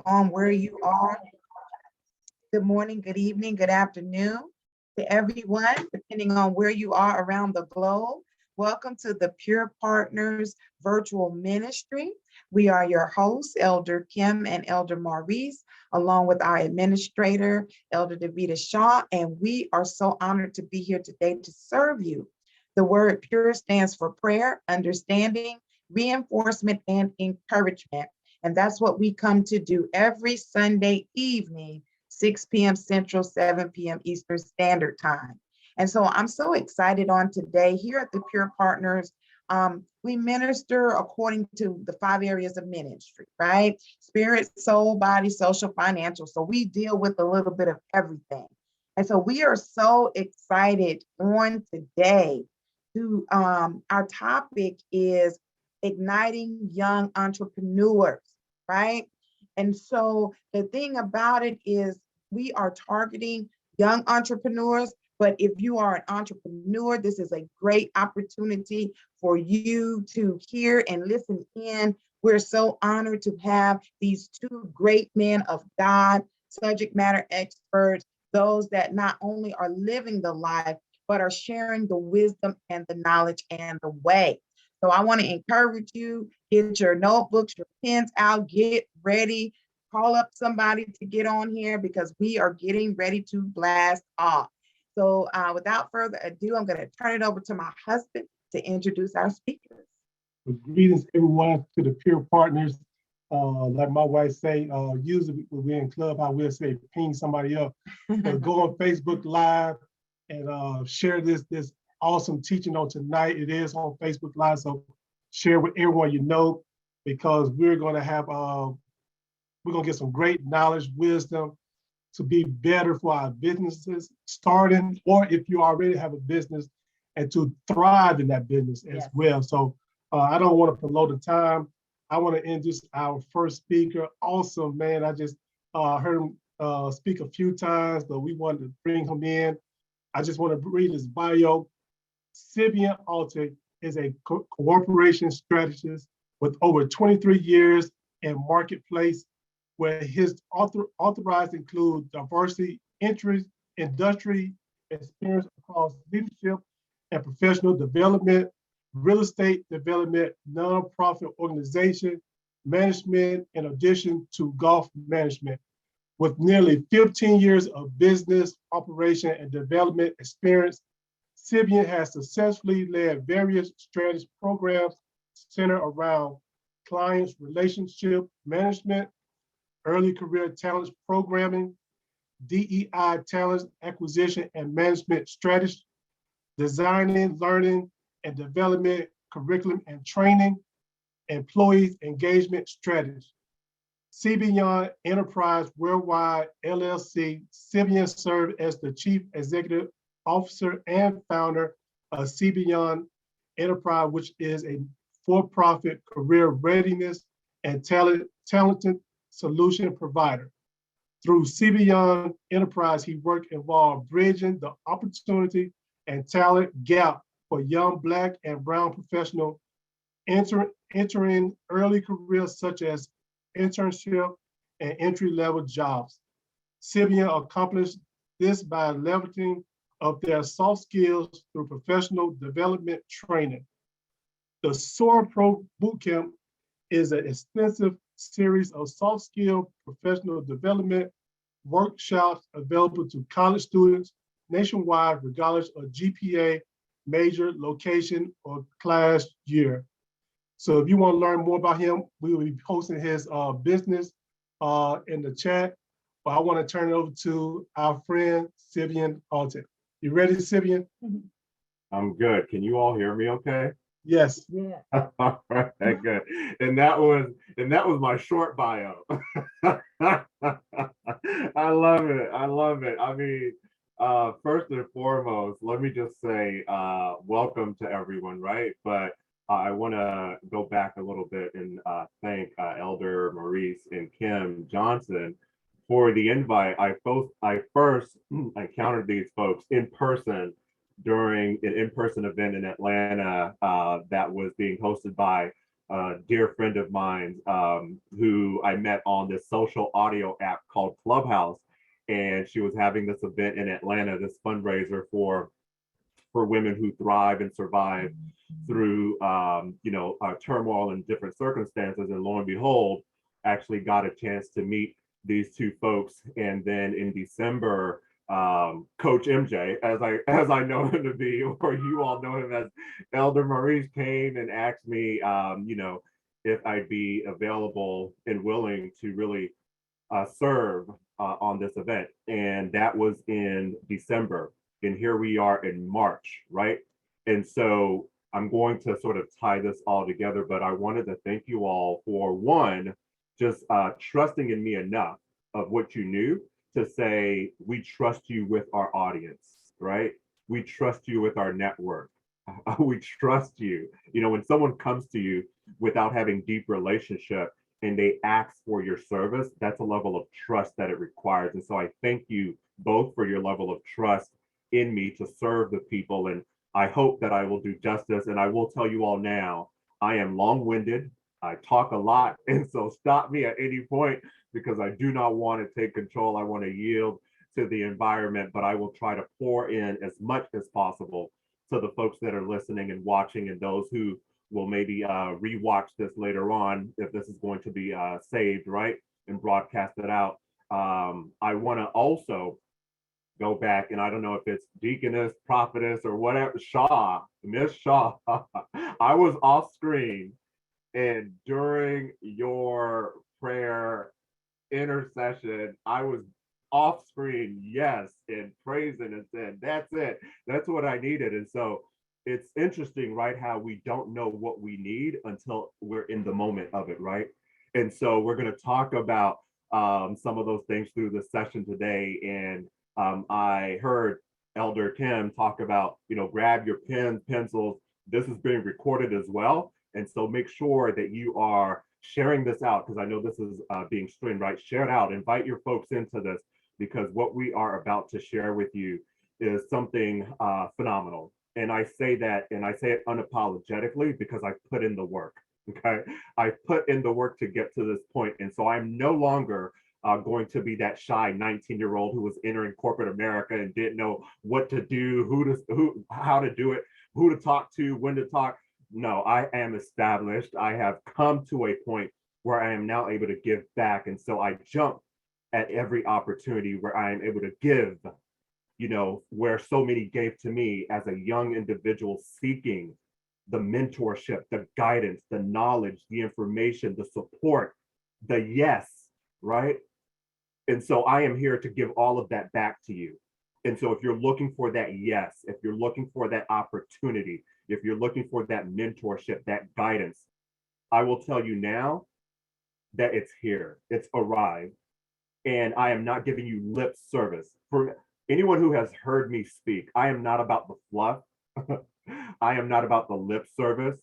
on where you are. Good morning, good evening, good afternoon to everyone, depending on where you are around the globe. Welcome to the Pure Partners Virtual Ministry. We are your hosts, Elder Kim and Elder Maurice, along with our administrator, Elder Davida Shaw, and we are so honored to be here today to serve you. The word pure stands for prayer, understanding, reinforcement, and encouragement. And that's what we come to do every Sunday evening, 6 p.m. Central, 7 p.m. Eastern Standard Time. And so I'm so excited on today here at the Pure Partners. We minister according to the 5 areas of ministry, right? Spirit, soul, body, social, financial. So we deal with a little bit of everything. And so we are so excited on today to, our topic is igniting young entrepreneurs, right? And so the thing about it is we are targeting young entrepreneurs, but if you are an entrepreneur, this is a great opportunity for you to hear and listen in. We're so honored to have these 2 great men of God, subject matter experts, those that not only are living the life, but are sharing the wisdom and the knowledge and the way. So I want to encourage you, get your notebooks, your pens out, get ready, call up somebody to get on here because we are getting ready to blast off. So without further ado, I'm going to turn it over to my husband to introduce our speakers. Greetings, everyone, to the Pure Partners. Like my wife say, usually when we're in club, I will say ping somebody up. But go on Facebook Live and share this awesome teaching on tonight. It is on Facebook Live, so share with everyone you know, because we're going to have we're going to get some great knowledge, wisdom to be better for our businesses starting, or if you already have a business, and to thrive in that business as well. So I don't want to prolong the time. I want to introduce our first speaker. Awesome, man. I just heard him speak a few times, but we wanted to bring him in. I just want to read his bio. Cebien Alty is a cooperation strategist with over 23 years in marketplace, where his authorized include diversity, interest, industry experience across leadership and professional development, real estate development, nonprofit organization, management, in addition to golf management. With nearly 15 years of business, operation, and development experience, Cebien has successfully led various strategic programs centered around clients' relationship management, early career talent programming, DEI talent acquisition and management strategy, designing, learning, and development curriculum and training, employees engagement strategy. Cebien Enterprise Worldwide LLC, Cebien served as the Chief Executive Officer and founder of Cebien Enterprise, which is a for-profit career readiness and talented solution provider. Through Cebien Enterprise, he worked involved bridging the opportunity and talent gap for young Black and Brown professionals entering early careers such as internship and entry-level jobs. Cebien accomplished this by leveraging of their soft skills through professional development training. The SOAR Pro Bootcamp is an extensive series of soft skill professional development workshops available to college students nationwide, regardless of GPA, major, location, or class year. So if you want to learn more about him, we will be posting his business in the chat. But I want to turn it over to our friend, Cebien Alty. You ready, Cebien? I'm good. Can you all hear me okay? Yes. Yeah. All right, good. And that was my short bio. I love it. I love it. I mean, first and foremost, let me just say welcome to everyone, right? But I want to go back a little bit and thank Elder Maurice and Kim Johnson for the invite. I first encountered these folks in person during an in-person event in Atlanta that was being hosted by a dear friend of mine who I met on this social audio app called Clubhouse. And she was having this event in Atlanta, this fundraiser for women who thrive and survive through turmoil and different circumstances. And lo and behold, actually got a chance to meet these two folks. And then in December, Coach MJ, as I know him to be, or you all know him as Elder Maurice, came and asked me, if I'd be available and willing to really serve on this event. And that was in December. And here we are in March, right? And so I'm going to sort of tie this all together, but I wanted to thank you all for one, just trusting in me enough of what you knew to say, we trust you with our audience, right? We trust you with our network. We trust you. You know, when someone comes to you without having deep relationship and they ask for your service, that's a level of trust that it requires. And so I thank you both for your level of trust in me to serve the people. And I hope that I will do justice. And I will tell you all now, I am long-winded. I talk a lot. And so stop me at any point because I do not want to take control. I want to yield to the environment, but I will try to pour in as much as possible to the folks that are listening and watching and those who will maybe rewatch this later on if this is going to be saved, right, and broadcasted out. I want to also go back, and I don't know if it's deaconess, prophetess, or whatever, Shaw, Miss Shaw. I was off screen, and during your prayer intercession, I was off screen, yes, and praising and said, that's it. That's what I needed. And so it's interesting, right, how we don't know what we need until we're in the moment of it, right? And so we're going to talk about some of those things through the session today. And I heard Elder Kim talk about, grab your pens, pencils. This is being recorded as well. And so make sure that you are sharing this out, because I know this is being streamed, right? Share it out, invite your folks into this, because what we are about to share with you is something phenomenal. And I say that, and I say it unapologetically because I put in the work, okay? I put in the work to get to this point. And so I'm no longer going to be that shy 19-year-old who was entering corporate America and didn't know what to do, how to do it, who to talk to, when to talk. No, I am established. I have come to a point where I am now able to give back. And so I jump at every opportunity where I am able to give, where so many gave to me as a young individual seeking the mentorship, the guidance, the knowledge, the information, the support, the yes, right? And so I am here to give all of that back to you. And so if you're looking for that yes, if you're looking for that opportunity, if you're looking for that mentorship, that guidance, I will tell you now that it's here, it's arrived. And I am not giving you lip service. For anyone who has heard me speak, I am not about the fluff. I am not about the lip service.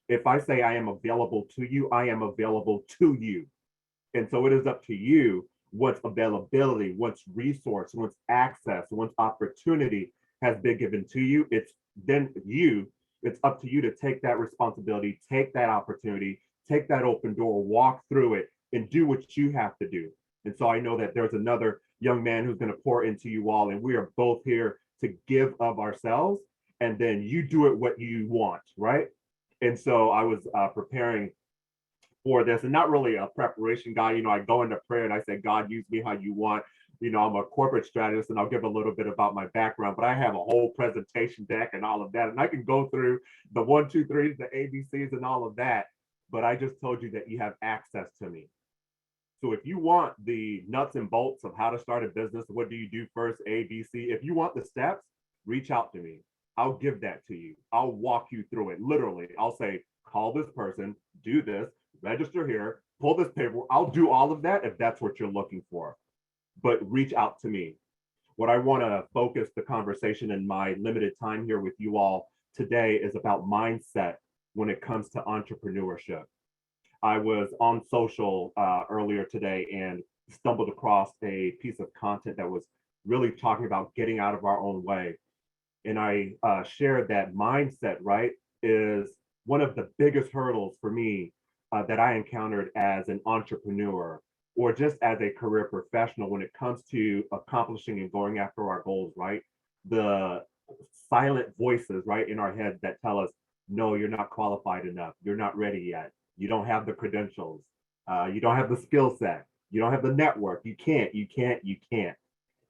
If I say I am available to you, I am available to you. And so it is up to you what's availability, what's resource, what's access, what's opportunity has been given to you. It's up to you to take that responsibility, take that opportunity, take that open door, walk through it, and do what you have to do. And so I know that there's another young man who's going to pour into you all, and we are both here to give of ourselves, and then you do it what you want, right? And so I was preparing for this, and not really a preparation guy. I go into prayer and I say, God, use me how you want. I'm a corporate strategist, and I'll give a little bit about my background, but I have a whole presentation deck and all of that. And I can go through the 1, 2, 3s, the ABCs and all of that. But I just told you that you have access to me. So if you want the nuts and bolts of how to start a business, what do you do first, A, B, C? If you want the steps, reach out to me. I'll give that to you. I'll walk you through it. Literally, I'll say, call this person, do this, register here, pull this paper. I'll do all of that if that's what you're looking for. But reach out to me. What I want to focus the conversation in my limited time here with you all today is about mindset when it comes to entrepreneurship. I was on social earlier today and stumbled across a piece of content that was really talking about getting out of our own way. And I shared that mindset, right, is one of the biggest hurdles for me that I encountered as an entrepreneur or just as a career professional when it comes to accomplishing and going after our goals, right? The silent voices, right, in our head that tell us, no, you're not qualified enough. You're not ready yet. You don't have the credentials. You don't have the skill set. You don't have the network. You can't, you can't, you can't.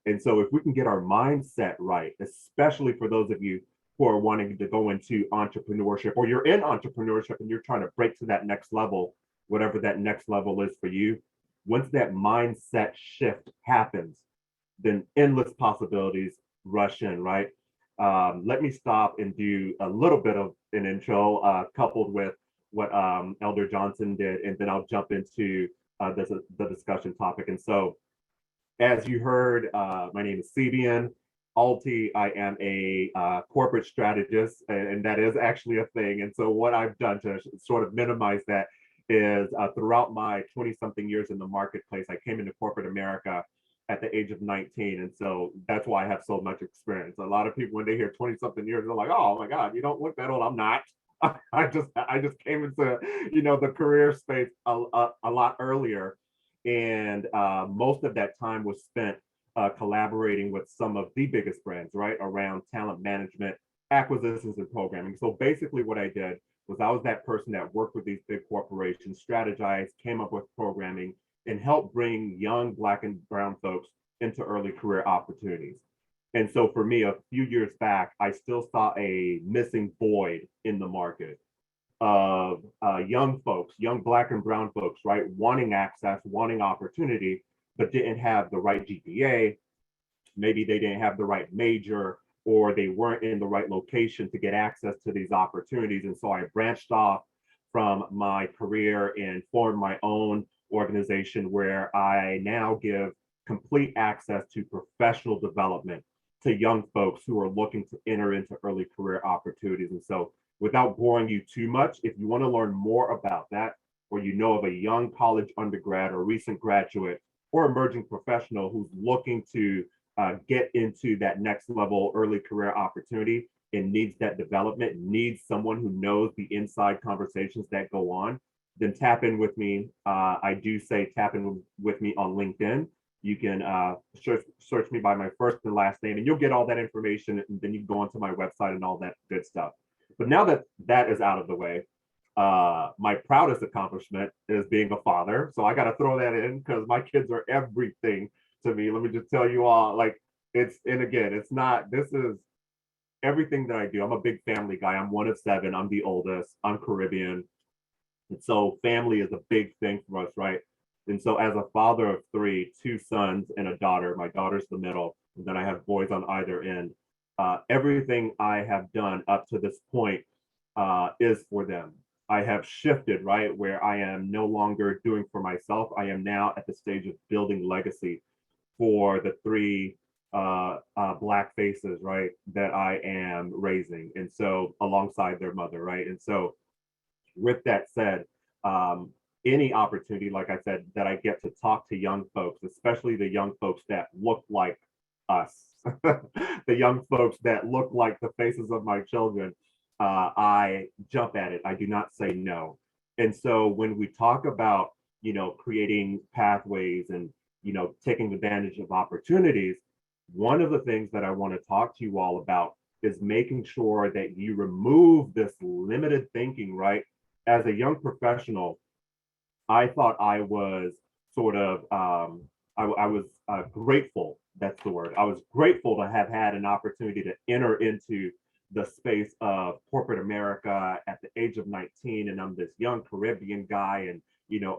And so if we can get our mindset right, especially for those of you who are wanting to go into entrepreneurship or you're in entrepreneurship and you're trying to break to that next level, whatever that next level is for you, once that mindset shift happens, then endless possibilities rush in, right? Let me stop and do a little bit of an intro coupled with what Elder Johnson did, and then I'll jump into the discussion topic. And so as you heard, my name is Cebien Alty. I am a corporate strategist, and that is actually a thing. And so what I've done to sort of minimize that is throughout my 20-something years in the marketplace, I came into corporate America at the age of 19. And so that's why I have so much experience. A lot of people, when they hear 20-something years, they're like, oh my God, you don't look that old. I'm not. I just came into, the career space a lot earlier, and most of that time was spent collaborating with some of the biggest brands, right, around talent management, acquisitions, and programming. So basically, what I did was I was that person that worked with these big corporations, strategized, came up with programming, and helped bring young Black and brown folks into early career opportunities. And so for me, a few years back, I still saw a missing void in the market of young folks, young Black and brown folks, right, wanting access, wanting opportunity, but didn't have the right GPA. Maybe they didn't have the right major, or they weren't in the right location to get access to these opportunities. And so I branched off from my career and formed my own organization where I now give complete access to professional development to young folks who are looking to enter into early career opportunities. And so without boring you too much, if you want to learn more about that, or you know of a young college undergrad or recent graduate or emerging professional who's looking to get into that next level early career opportunity and needs that development, needs someone who knows the inside conversations that go on, then tap in with me. I do say tap in with me on LinkedIn. You can search me by my first and last name, and you'll get all that information. And then you can go onto my website and all that good stuff. But now that that is out of the way, my proudest accomplishment is being a father. So I got to throw that in because my kids are everything to me. Let me just tell you all, like, and again, this is everything that I do. I'm a big family guy. I'm one of 7. I'm the oldest. I'm Caribbean. And so family is a big thing for us, right? And so as a father of 3, 2 sons and a daughter, my daughter's the middle, and then I have boys on either end. Everything I have done up to this point is for them. I have shifted, right, where I am no longer doing for myself. I am now at the stage of building legacy for the 3 Black faces, right, that I am raising. And so alongside their mother, right? And so with that said, any opportunity, like I said, that I get to talk to young folks, especially the young folks that look like us, the young folks that look like the faces of my children, I jump at it. I do not say no. And so when we talk about, creating pathways and, taking advantage of opportunities, one of the things that I want to talk to you all about is making sure that you remove this limited thinking, right? As a young professional, I thought I was sort of, I was grateful, that's the word. I was grateful to have had an opportunity to enter into the space of corporate America at the age of 19. And I'm this young Caribbean guy, and,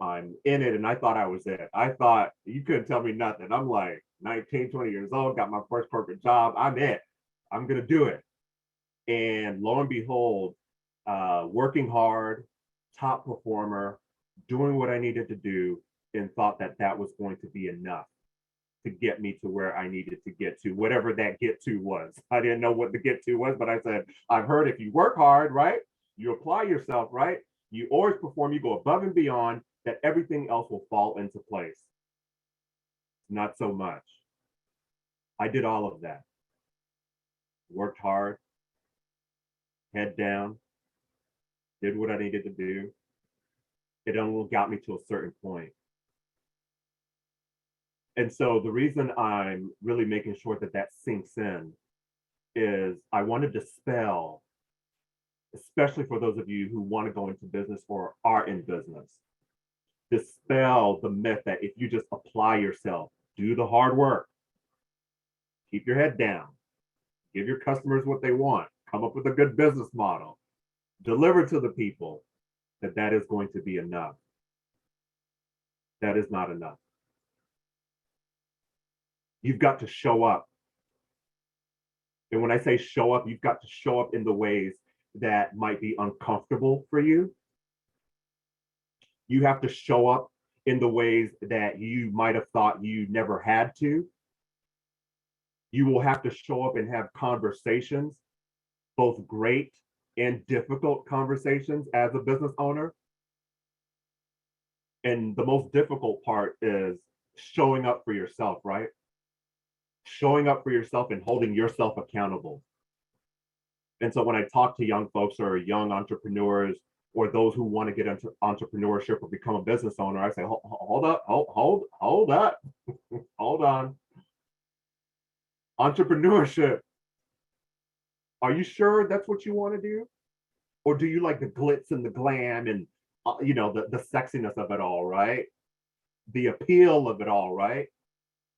I'm in it. And I thought I was it. I thought you couldn't tell me nothing. I'm like 19, 20 years old, got my first corporate job. I'm it. I'm going to do it. And lo and behold, working hard, top performer, doing what I needed to do, and thought that that was going to be enough to get me to where I needed to get to, whatever that get to was. I didn't know what the get to was, but I said, I've heard if you work hard, right? You apply yourself, right? You always perform, you go above and beyond, that everything else will fall into place. Not so much. I did all of that. Worked hard, head down, did what I needed to do. It only got me to a certain point. And so the reason I'm really making sure that that sinks in is I want to dispel, especially for those of you who want to go into business or are in business, dispel the myth that if you just apply yourself, do the hard work, keep your head down, give your customers what they want, come up with a good business model, deliver to the people, that is going to be enough. That is not enough. You've got to show up. And when I say show up, you've got to show up in the ways that might be uncomfortable for you. You have to show up in the ways that you might have thought you never had to. You will have to show up and have conversations, both great and difficult conversations as a business owner. And the most difficult part is showing up for yourself, right? Showing up for yourself and holding yourself accountable. And so when I talk to young folks or young entrepreneurs or those who want to get into entrepreneurship or become a business owner, I say, hold up, hold up, hold on. Entrepreneurship, are you sure that's what you want to do? Or do you like the glitz and the glam and the sexiness of it all, right? The appeal of it all, right?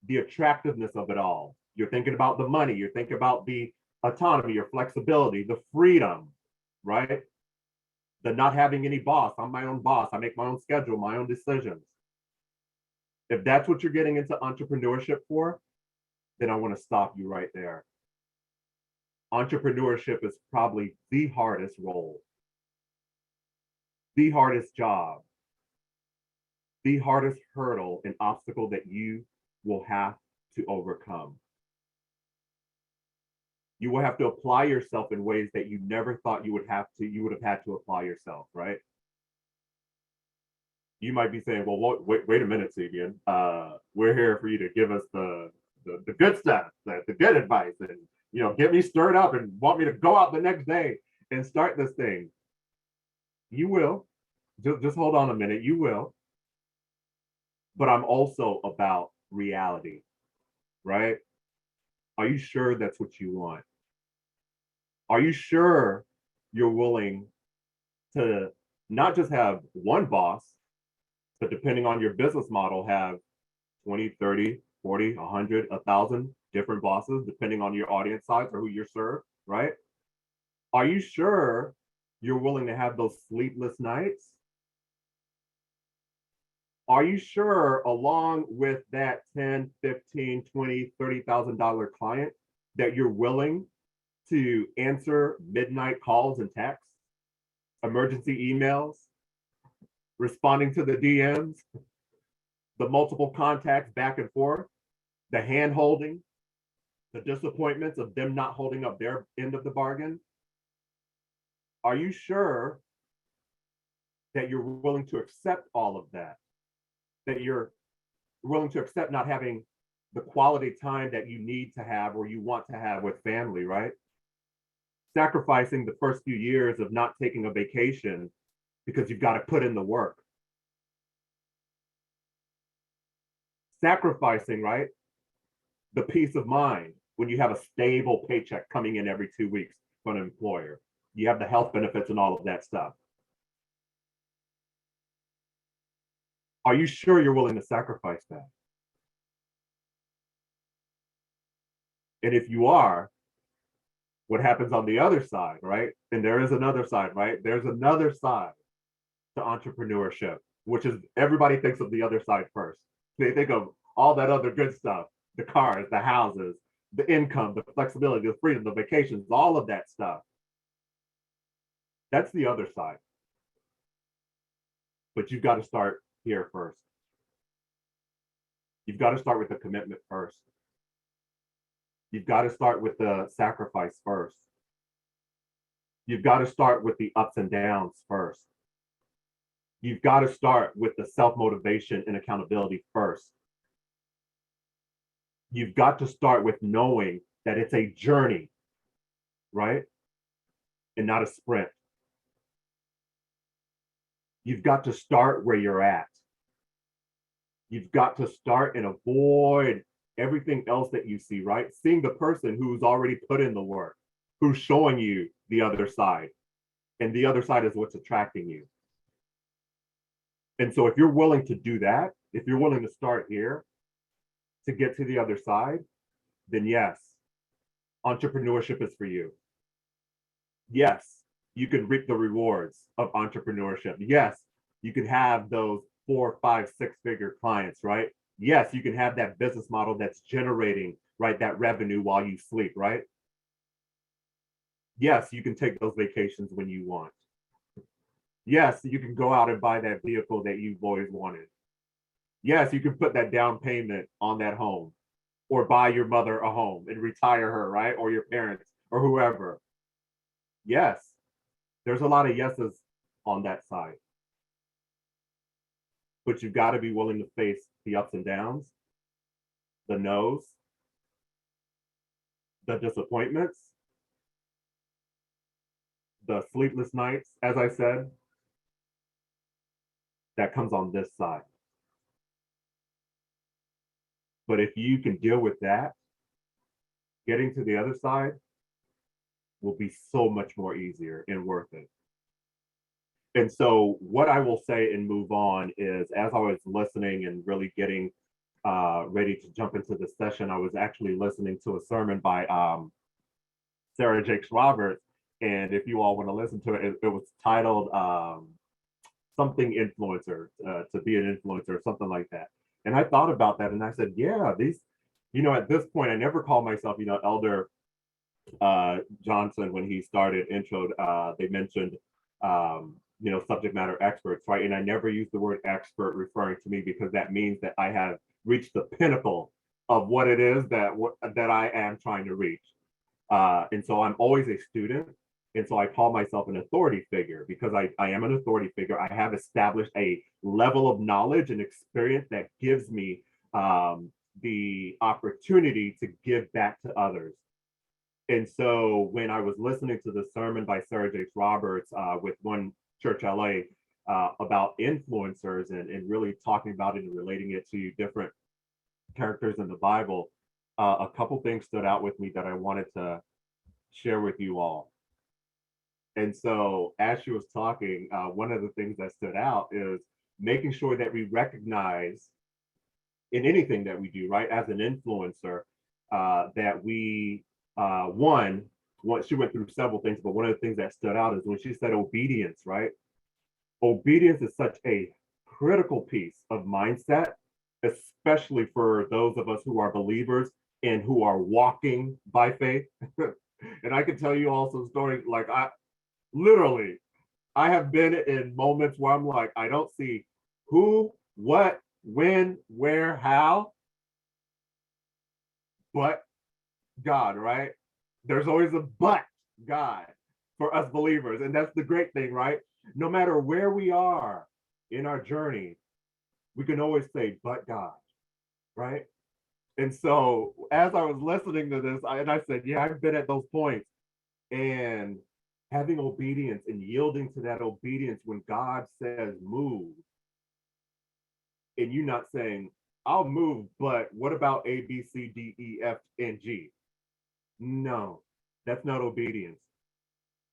The attractiveness of it all. You're thinking about the money, you're thinking about the autonomy, your flexibility, the freedom, right? The not having any boss. I'm my own boss. I make my own schedule, my own decisions. If that's what you're getting into entrepreneurship for, then I want to stop you right there. Entrepreneurship is probably the hardest role, the hardest job, the hardest hurdle and obstacle that you will have to overcome. You will have to apply yourself in ways that you never thought you would have had to apply yourself, right? You might be saying, well, wait a minute, Cebien. We're here for you to give us the good stuff, the good advice, and get me stirred up and want me to go out the next day and start this thing. You will. Just hold on a minute. You will. But I'm also about reality, right? Are you sure that's what you want? Are you sure you're willing to not just have one boss, but depending on your business model, have 20, 30, 40, 100, 1,000 different bosses, depending on your audience size or who you're served, right? Are you sure you're willing to have those sleepless nights? Are you sure, along with that 10, 15, 20, $30,000 client, that you're willing to answer midnight calls and texts, emergency emails, responding to the DMs, the multiple contacts back and forth, the hand holding, the disappointments of them not holding up their end of the bargain? Are you sure that you're willing to accept all of that? That you're willing to accept not having the quality time that you need to have or you want to have with family, right? Sacrificing the first few years of not taking a vacation because you've got to put in the work. Sacrificing, right, the peace of mind when you have a stable paycheck coming in every 2 weeks from an employer. You have the health benefits and all of that stuff. Are you sure you're willing to sacrifice that? And if you are, what happens on the other side, right? And there is another side, right? There's another side to entrepreneurship, which is everybody thinks of the other side first. They think of all that other good stuff, the cars, the houses, the income, the flexibility, the freedom, the vacations, all of that stuff. That's the other side. But you've got to start here first. You've got to start with the commitment first. You've got to start with the sacrifice first. You've got to start with the ups and downs first. You've got to start with the self-motivation and accountability first. You've got to start with knowing that it's a journey, right? And not a sprint. You've got to start where you're at. You've got to start and avoid everything else that you see, right? Seeing the person who's already put in the work, who's showing you the other side. And the other side is what's attracting you. And so if you're willing to do that, if you're willing to start here to get to the other side, then yes, entrepreneurship is for you. Yes, you can reap the rewards of entrepreneurship. Yes, you can have those 4, 5, 6-figure clients, right? Yes, you can have that business model that's generating, right, that revenue while you sleep, right? Yes, you can take those vacations when you want. Yes, you can go out and buy that vehicle that you've always wanted. Yes, you can put that down payment on that home or buy your mother a home and retire her, right? Or your parents or whoever. Yes, there's a lot of yeses on that side. But you've got to be willing to face the ups and downs, the no's, the disappointments, the sleepless nights, as I said, that comes on this side. But if you can deal with that, getting to the other side will be so much more easier and worth it. And so what I will say and move on is, as I was listening and really getting ready to jump into the session, I was actually listening to a sermon by Sarah Jakes Roberts. And if you all want to listen to it, it was titled something influencer, to be an influencer, something like that. And I thought about that and I said, yeah, these, at this point, I never called myself, Elder Johnson, when he started intro, they mentioned, subject matter experts, right? And I never use the word expert referring to me because that means that I have reached the pinnacle of what it is that I am trying to reach. And so I'm always a student. And so I call myself an authority figure because I am an authority figure. I have established a level of knowledge and experience that gives me the opportunity to give back to others. And so when I was listening to the sermon by Sarah Jakes Roberts with One Church LA about influencers and really talking about it and relating it to different characters in the Bible, a couple things stood out with me that I wanted to share with you all. And so as she was talking, one of the things that stood out is making sure that we recognize in anything that we do, right, as an influencer, that we, she went through several things, but one of the things that stood out is when she said obedience, right? Obedience is such a critical piece of mindset, especially for those of us who are believers and who are walking by faith. And I can tell you also stories like I have been in moments where I'm like, I don't see who, what, when, where, how, but God, right? There's always a but God for us believers. And that's the great thing, right? No matter where we are in our journey, we can always say, but God, right? And so as I was listening to this, I said, yeah, I've been at those points. And having obedience and yielding to that obedience when God says move, and you not saying, I'll move, but what about A, B, C, D, E, F, and G? No, that's not obedience.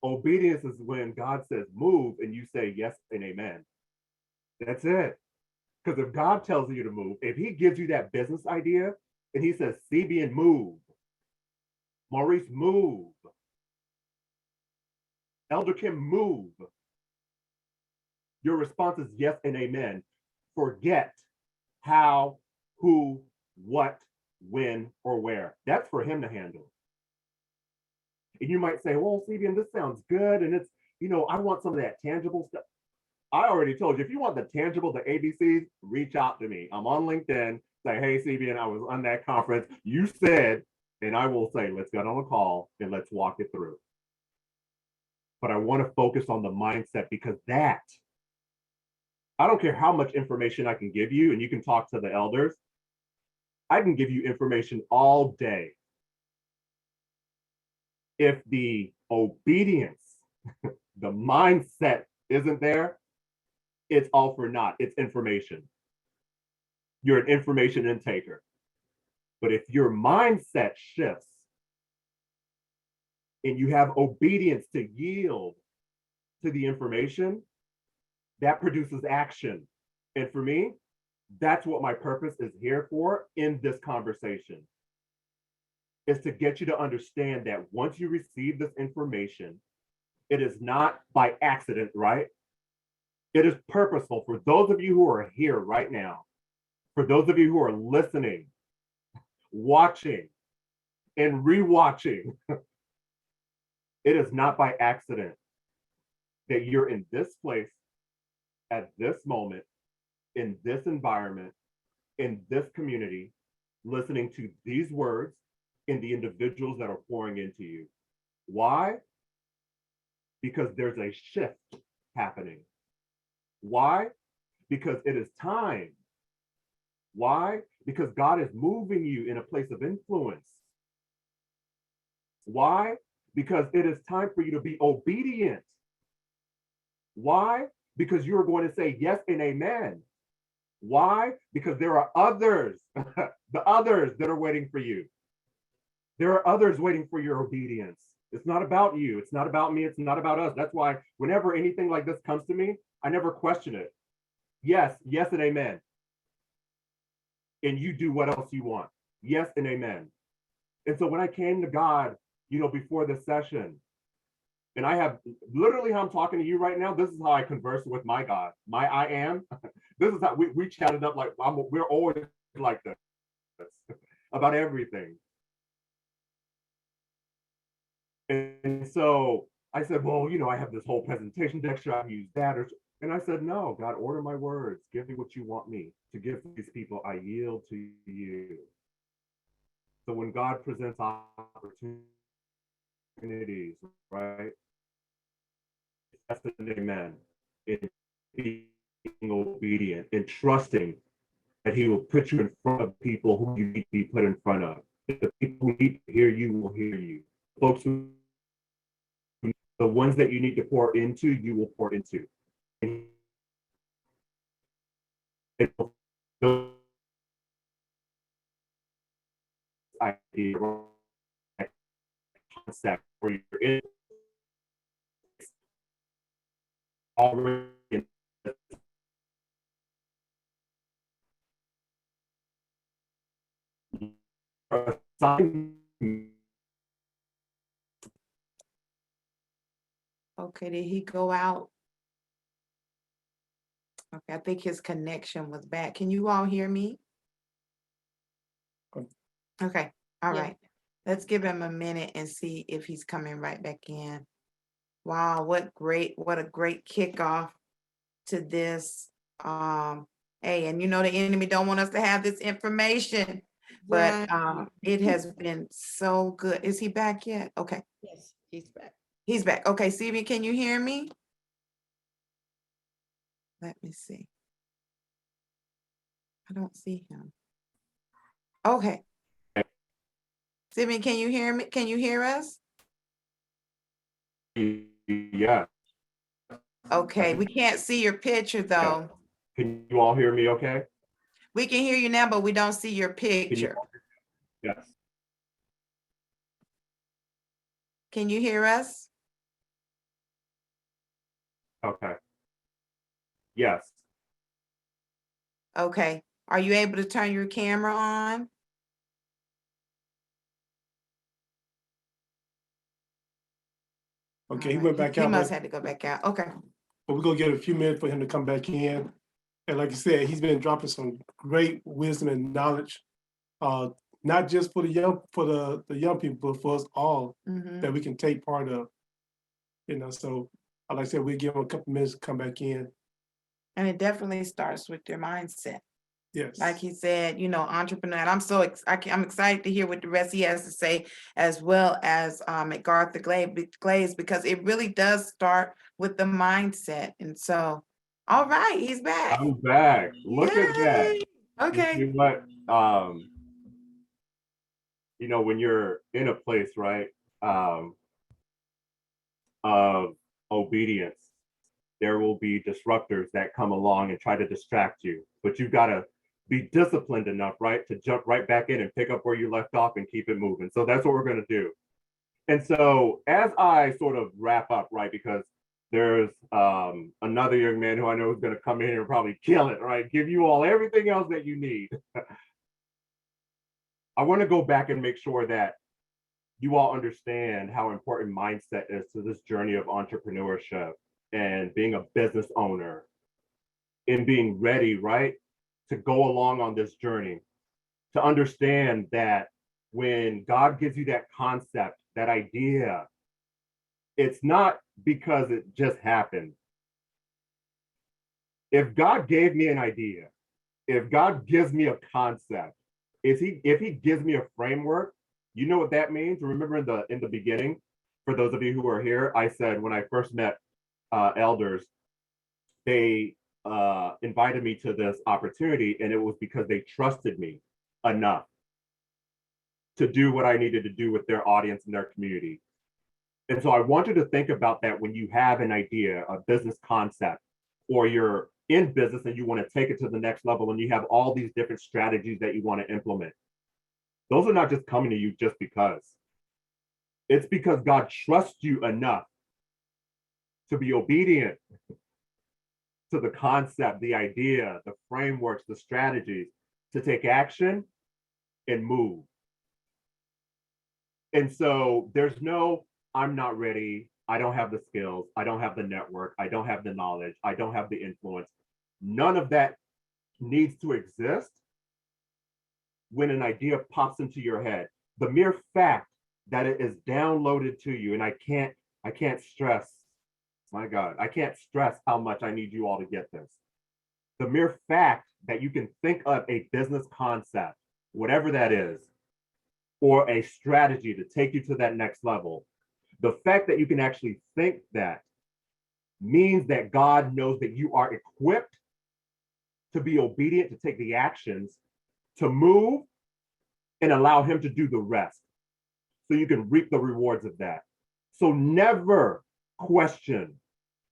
Obedience is when God says move and you say yes and amen. That's it. Because if God tells you to move, if he gives you that business idea and he says, Cebien, move, Maurice, move, Elder Kim, move, your response is yes and amen. Forget how, who, what, when, or where. That's for him to handle. And you might say, well, Cebien, this sounds good. And it's, I want some of that tangible stuff. I already told you, if you want the tangible, the ABCs, reach out to me. I'm on LinkedIn. Say, hey, Cebien, I was on that conference. You said, and I will say, let's get on a call and let's walk it through. But I want to focus on the mindset because that, I don't care how much information I can give you, and you can talk to the elders. I can give you information all day. If the obedience, the mindset isn't there, it's all for naught. It's information. You're an information intaker. But if your mindset shifts and you have obedience to yield to the information, that produces action. And for me, that's what my purpose is here for in this conversation, is to get you to understand that once you receive this information, it is not by accident, right? It is purposeful. For those of you who are here right now, for those of you who are listening, watching, and rewatching, it is not by accident that you're in this place at this moment, in this environment, in this community, listening to these words and the individuals that are pouring into you. Why? Because there's a shift happening. Why? Because it is time. Why? Because God is moving you in a place of influence. Why? Because it is time for you to be obedient. Why? Because you are going to say yes and amen. Why? Because there are others, the others that are waiting for you. There are others waiting for your obedience. It's not about you. It's not about me. It's not about us. That's why whenever anything like this comes to me, I never question it. Yes, yes, and amen. And you do what else you want. Yes, and amen. And so when I came to God, before this session, and I have literally how I'm talking to you right now, this is how I converse with my God, my I am. This is how we chatted up like we're always like this about everything. And so I said, well, I have this whole presentation deck. Should I use that? And I said, no, God, order my words. Give me what you want me to give these people. I yield to you. So when God presents opportunities, right? Yes and amen. In being obedient and trusting that He will put you in front of people who you need to be put in front of. The people who need to hear you will hear you. Folks who, the ones that you need to pour into, you will pour into. And idea concept where you're in already in Okay, did he go out? Okay, I think his connection was bad. Can you all hear me? Okay, all Yeah. right. Let's give him a minute and see if he's coming right back in. Wow, what a great kickoff to this. Hey, and the enemy don't want us to have this information, but it has been so good. Is he back yet? Okay, Yes, he's back. he's back. Okay, Cebien, can you hear me? Let me see. I don't see him. Okay. Cebien, can you hear me? Can you hear us? yeah. Okay, we can't see your picture though. Can you all hear me okay? We can hear you now, but we don't see your Can you, picture. yes. Can you hear us? Okay. Yes. Okay. Are you able to turn your camera on? Okay, he All went right, back he out, must but have to go back out. Okay. we're gonna give it a few minutes for him to come back in. And like you said, he's been dropping some great wisdom and knowledge, not just for the young people, but for us all Mhm. that we can take part of. So like I said, we'll give him a couple minutes to come back in. And it definitely starts with your mindset. Yes. Like he said, entrepreneur. And I'm I'm excited to hear what the rest he has to say, as well as McArthur Glaze, because it really does start with the mindset. And so, all right, he's back. I'm back. Look at that. Yay! Okay. You know what? When you're in a place, right, of obedience, there will be disruptors that come along and try to distract you, but you've got to be disciplined enough, right, to jump right back in and pick up where you left off and keep it moving. So that's what we're going to do. And so as I sort of wrap up, right, because there's another young man who I know is going to come in here and probably kill it, right, give you all everything else that you need. I want to go back and make sure that you all understand how important mindset is to this journey of entrepreneurship and being a business owner and being ready, right, to go along on this journey, to understand that when God gives you that concept, that idea, it's not because it just happened. If God gave me an idea, if God gives me a concept, if he gives me a framework, you know what that means? Remember in the beginning, for those of you who are here, I said when I first met elders, they invited me to this opportunity, and it was because they trusted me enough to do what I needed to do with their audience and their community. And so I want you to think about that when you have an idea, a business concept, or you're in business and you want to take it to the next level and you have all these different strategies that you want to implement. Those are not just coming to you just because. It's because God trusts you enough to be obedient to the concept, the idea, the frameworks, the strategies, to take action and move. And so there's no, I'm not ready. I don't have the skills. I don't have the network. I don't have the knowledge. I don't have the influence. None of that needs to exist when an idea pops into your head. The mere fact that it is downloaded to you, and I can't stress, my God, I can't stress how much I need you all to get this. The mere fact that you can think of a business concept, whatever that is, or a strategy to take you to that next level, the fact that you can actually think that means that God knows that you are equipped to be obedient, to take the actions, to move, and allow him to do the rest so you can reap the rewards of that. So never question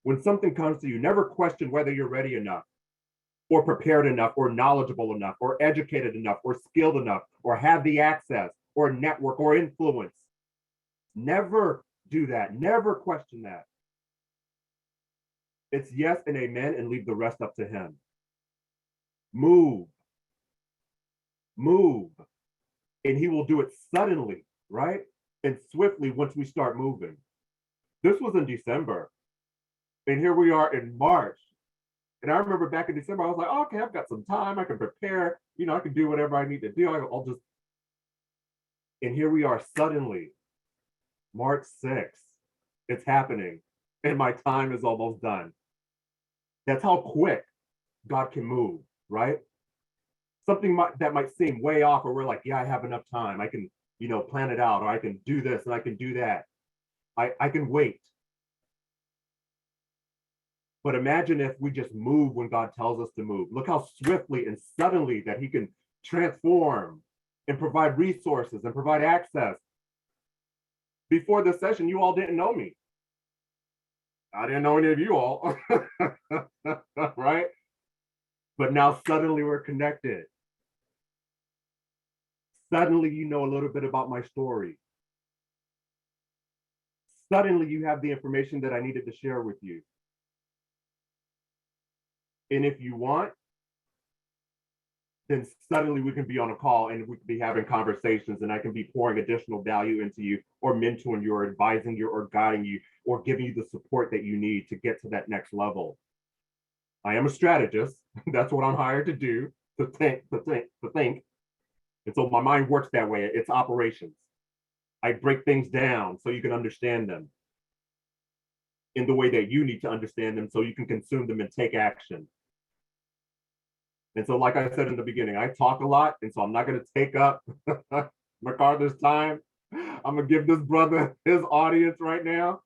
when something comes to you, never question whether you're ready enough or prepared enough or knowledgeable enough or educated enough or skilled enough or have the access or network or influence. Never do that. Never question that. It's yes and amen, and leave the rest up to him. Move. Move. And he will do it suddenly, right? And swiftly once we start moving. This was in December. And here we are in March. And I remember back in December, I was like, oh, okay, I've got some time. I can prepare. I can do whatever I need to do. I'll just. And here we are suddenly, March 6th. It's happening. And my time is almost done. That's how quick God can move, right? Something that might seem way off, or we're like, yeah, I have enough time. I can, plan it out, or I can do this and I can do that. I can wait. But imagine if we just move when God tells us to move. Look how swiftly and suddenly that he can transform and provide resources and provide access. Before this session, you all didn't know me. I didn't know any of you all, right? But now suddenly we're connected. Suddenly you know a little bit about my story. Suddenly you have the information that I needed to share with you. And if you want, then suddenly we can be on a call and we can be having conversations, and I can be pouring additional value into you, or mentoring you, or advising you, or guiding you, or giving you the support that you need to get to that next level. I am a strategist. That's what I'm hired to do, to think. And so my mind works that way. It's operations. I break things down so you can understand them in the way that you need to understand them so you can consume them and take action. And so, like I said in the beginning, I talk a lot, and so I'm not going to take up McArthur's time. I'm going to give this brother his audience right now.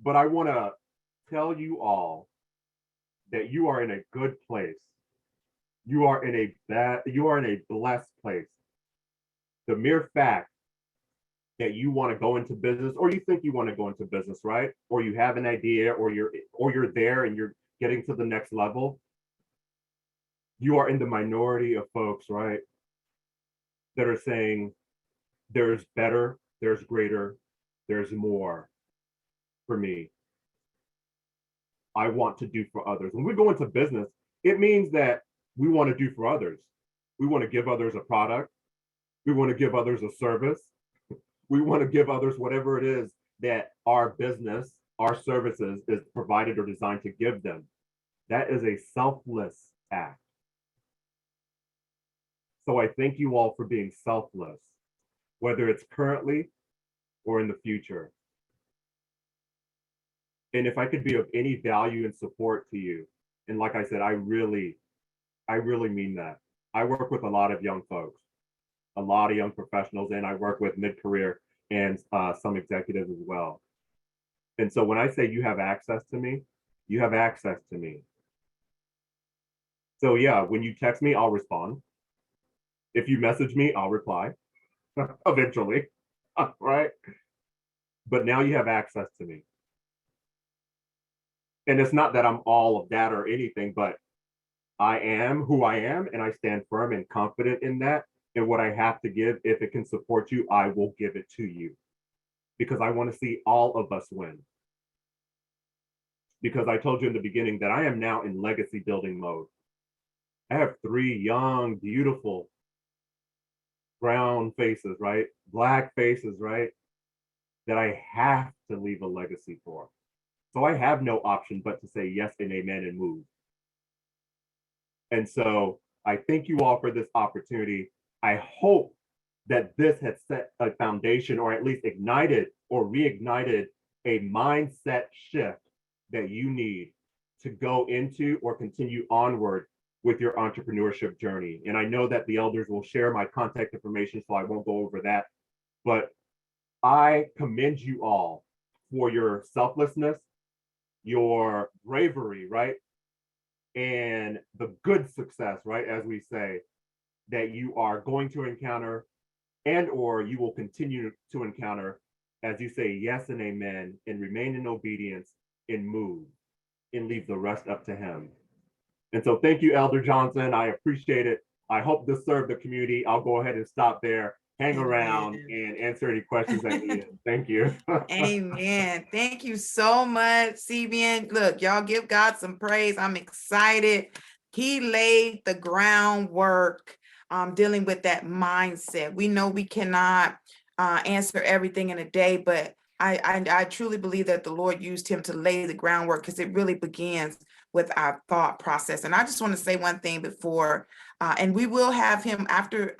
But I want to tell you all that you are in a good place. You are in a blessed place. The mere fact that you want to go into business, or you think you want to go into business, right? Or you have an idea, or you're there and you're getting to the next level, you are in the minority of folks, right, that are saying there's better, there's greater, there's more for me. I want to do for others. When we go into business, it means that we want to do for others. We want to give others a product. We want to give others a service. We want to give others whatever it is that our business, our services is provided or designed to give them. That is a selfless act. So I thank you all for being selfless, whether it's currently or in the future. And if I could be of any value and support to you, and like I said, I really mean that. I work with a lot of young folks, a lot of young professionals, and I work with mid-career and some executives as well. And so when I say you have access to me, you have access to me. So yeah, when you text me, I'll respond. If you message me, I'll reply eventually, right? But now you have access to me. And it's not that I'm all of that or anything, but I am who I am, and I stand firm and confident in that. And what I have to give, if it can support you, I will give it to you, because I want to see all of us win. Because I told you in the beginning that I am now in legacy building mode. I have 3 young, beautiful brown faces, right? Black faces, right? That I have to leave a legacy for. So I have no option but to say yes and amen and move. And so I thank you all for this opportunity. I hope that this has set a foundation, or at least ignited or reignited a mindset shift that you need to go into or continue onward with your entrepreneurship journey. And I know that the elders will share my contact information, so I won't go over that. But I commend you all for your selflessness, your bravery, right? And the good success, right, as we say, that you are going to encounter, and or you will continue to encounter as you say yes and amen and remain in obedience and move and leave the rest up to him. And so thank you, Elder Johnson. I appreciate it. I hope this served the community. I'll go ahead and stop there, hang around, and answer any questions at the end. Thank you. Amen. Thank you so much, Cebien. Look, y'all give God some praise. I'm excited. He laid the groundwork dealing with that mindset. We know we cannot answer everything in a day, but I truly believe that the Lord used him to lay the groundwork, because it really begins with our thought process. And I just want to say one thing before, and we will have him after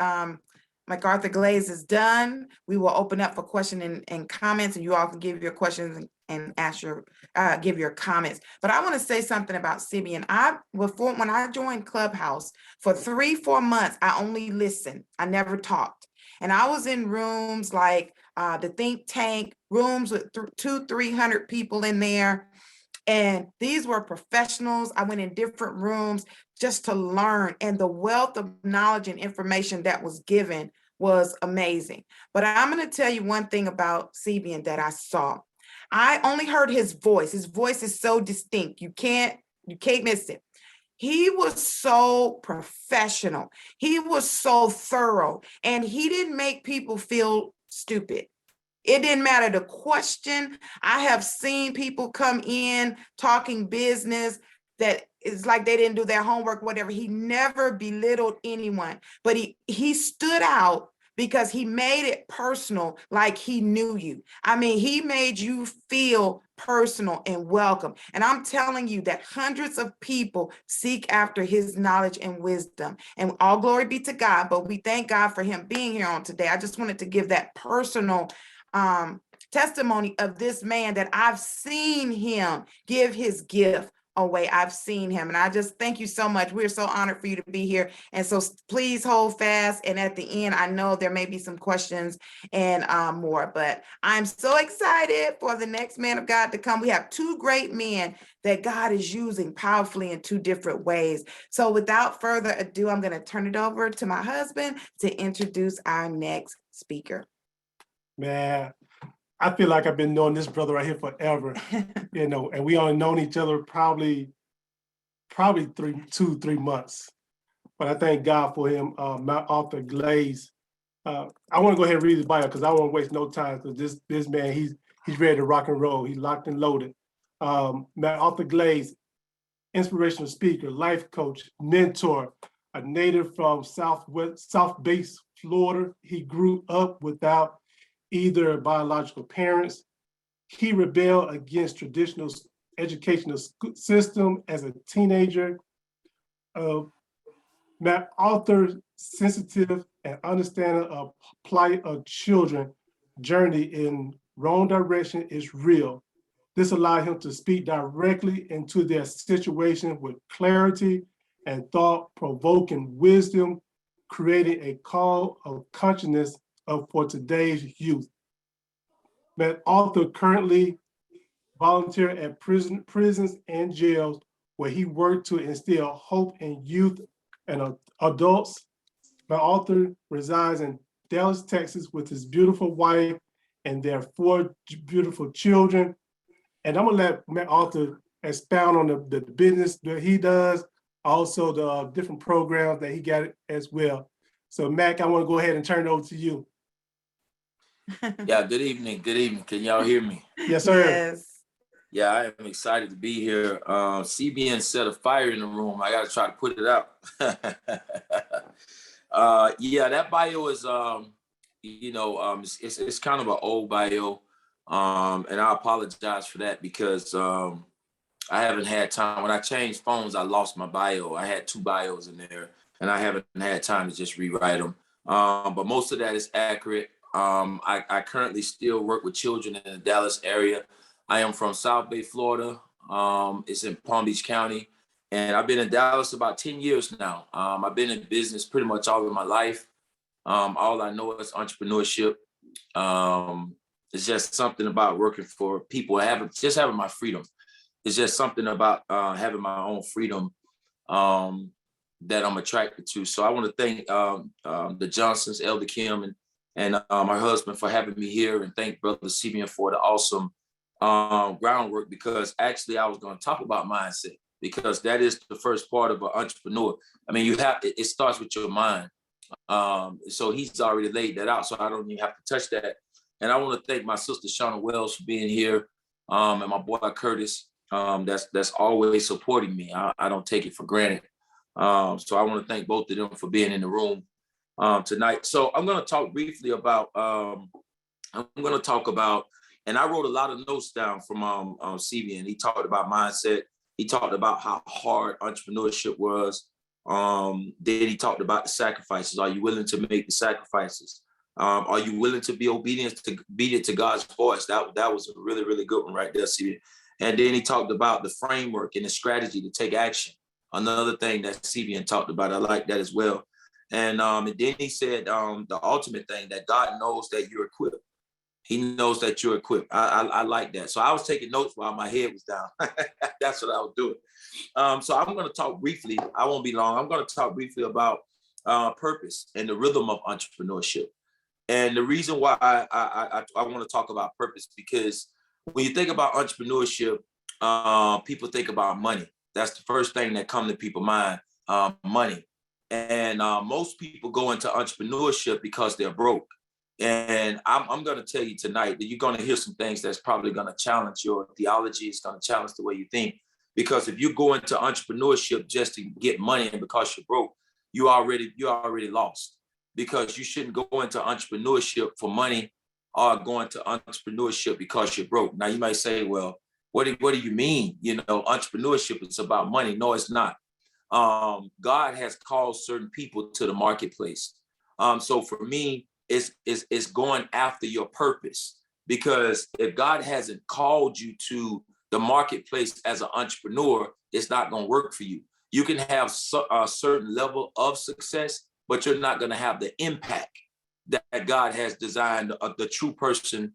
McArthur Glaze is done. We will open up for questions and comments, and you all can give your questions and ask your give your comments. But I want to say something about Cebien. When I joined Clubhouse for 3-4 months, I only listened. I never talked. And I was in rooms like the think tank, rooms with 200-300 people in there. And these were professionals. I went in different rooms just to learn. And the wealth of knowledge and information that was given was amazing. But I'm going to tell you one thing about Cebien that I saw. I only heard his voice. His voice is so distinct. You can't miss it. He was so professional. He was so thorough. And he didn't make people feel stupid. It didn't matter the question. I have seen people come in talking business that is like they didn't do their homework, whatever. He never belittled anyone, but he stood out because he made it personal, like he knew you. I mean, he made you feel personal and welcome. And I'm telling you that hundreds of people seek after his knowledge and wisdom. And all glory be to God, but we thank God for him being here on today. I just wanted to give that personal testimony of this man, that I've seen him give his gift away. I've seen him, and I just thank you so much. We're so honored for you to be here, and so please hold fast. And at the end, I know there may be some questions and more, but I'm so excited for the next man of God to come. We have 2 great men that God is using powerfully in 2 different ways. So without further ado, I'm going to turn it over to my husband to introduce our next speaker. Man, I feel like I've been knowing this brother right here forever, and we only known each other probably 2, 3 months. But I thank God for him, McArthur Glaze. I want to go ahead and read his bio because I don't want to waste no time because this man, he's ready to rock and roll. He's locked and loaded. McArthur Glaze, inspirational speaker, life coach, mentor, a native from South Base, Florida. He grew up without either biological parents. He rebelled against traditional educational system as a teenager. McArthur's sensitive and understanding of plight of children journey in wrong direction is real. This allowed him to speak directly into their situation with clarity and thought-provoking wisdom, creating a call of consciousness for today's youth. McArthur currently volunteers at prisons and jails where he worked to instill hope in youth and adults. McArthur resides in Dallas, Texas with his beautiful wife and their 4 beautiful children. And I'm gonna let McArthur expound on the business that he does, also the different programs that he got as well. So Mac, I wanna go ahead and turn it over to you. Yeah, good evening. Good evening. Can y'all hear me? Yes, sir. Yes. Yeah, I am excited to be here. Cebien set a fire in the room. I got to try to put it out. Yeah, that bio is, it's kind of an old bio. And I apologize for that because I haven't had time. When I changed phones, I lost my bio. I had 2 bios in there and I haven't had time to just rewrite them. But most of that is accurate. I currently still work with children in the Dallas area. I am from South Bay, Florida. It's in Palm Beach County. And I've been in Dallas about 10 years now. I've been in business pretty much all of my life. All I know is entrepreneurship. It's just something about working for people, having my freedom. It's just something about having my own freedom that I'm attracted to. So I want to thank the Johnsons, Elder Kim, and my husband for having me here, and thank Brother Cebien for the awesome groundwork, because actually I was going to talk about mindset, because that is the first part of an entrepreneur. I mean, it starts with your mind. So he's already laid that out, so I don't even have to touch that. And I want to thank my sister Shauna Wells for being here, and my boy Curtis, that's always supporting me. I don't take it for granted. So I want to thank both of them for being in the room tonight. So I'm going to talk briefly about, and I wrote a lot of notes down from Cebien. He talked about mindset. He talked about how hard entrepreneurship was. Then he talked about the sacrifices. Are you willing to make the sacrifices? Are you willing to be obedient to God's voice? That was a really, really good one right there, Cebien. And then he talked about the framework and the strategy to take action. Another thing that Cebien talked about. I like that as well. And then he said the ultimate thing, that God knows that you're equipped. He knows that you're equipped. I like that. So I was taking notes while my head was down. That's what I was doing. So I'm going to talk briefly. I won't be long. I'm going to talk briefly about purpose and the rhythm of entrepreneurship. And the reason why I want to talk about purpose, because when you think about entrepreneurship, people think about money. That's the first thing that comes to people's mind, money. And most people go into entrepreneurship because they're broke. And I'm going to tell you tonight that you're going to hear some things that's probably going to challenge your theology. It's going to challenge the way you think. Because if you go into entrepreneurship just to get money and because you're broke, you're already lost. Because you shouldn't go into entrepreneurship for money or go into entrepreneurship because you're broke. Now you might say, well, what do you mean? Entrepreneurship is about money. No, it's not. God has called certain people to the marketplace. So for me, it's going after your purpose, because if God hasn't called you to the marketplace as an entrepreneur, it's not going to work for you. You can have a certain level of success, but you're not going to have the impact that God has designed the true person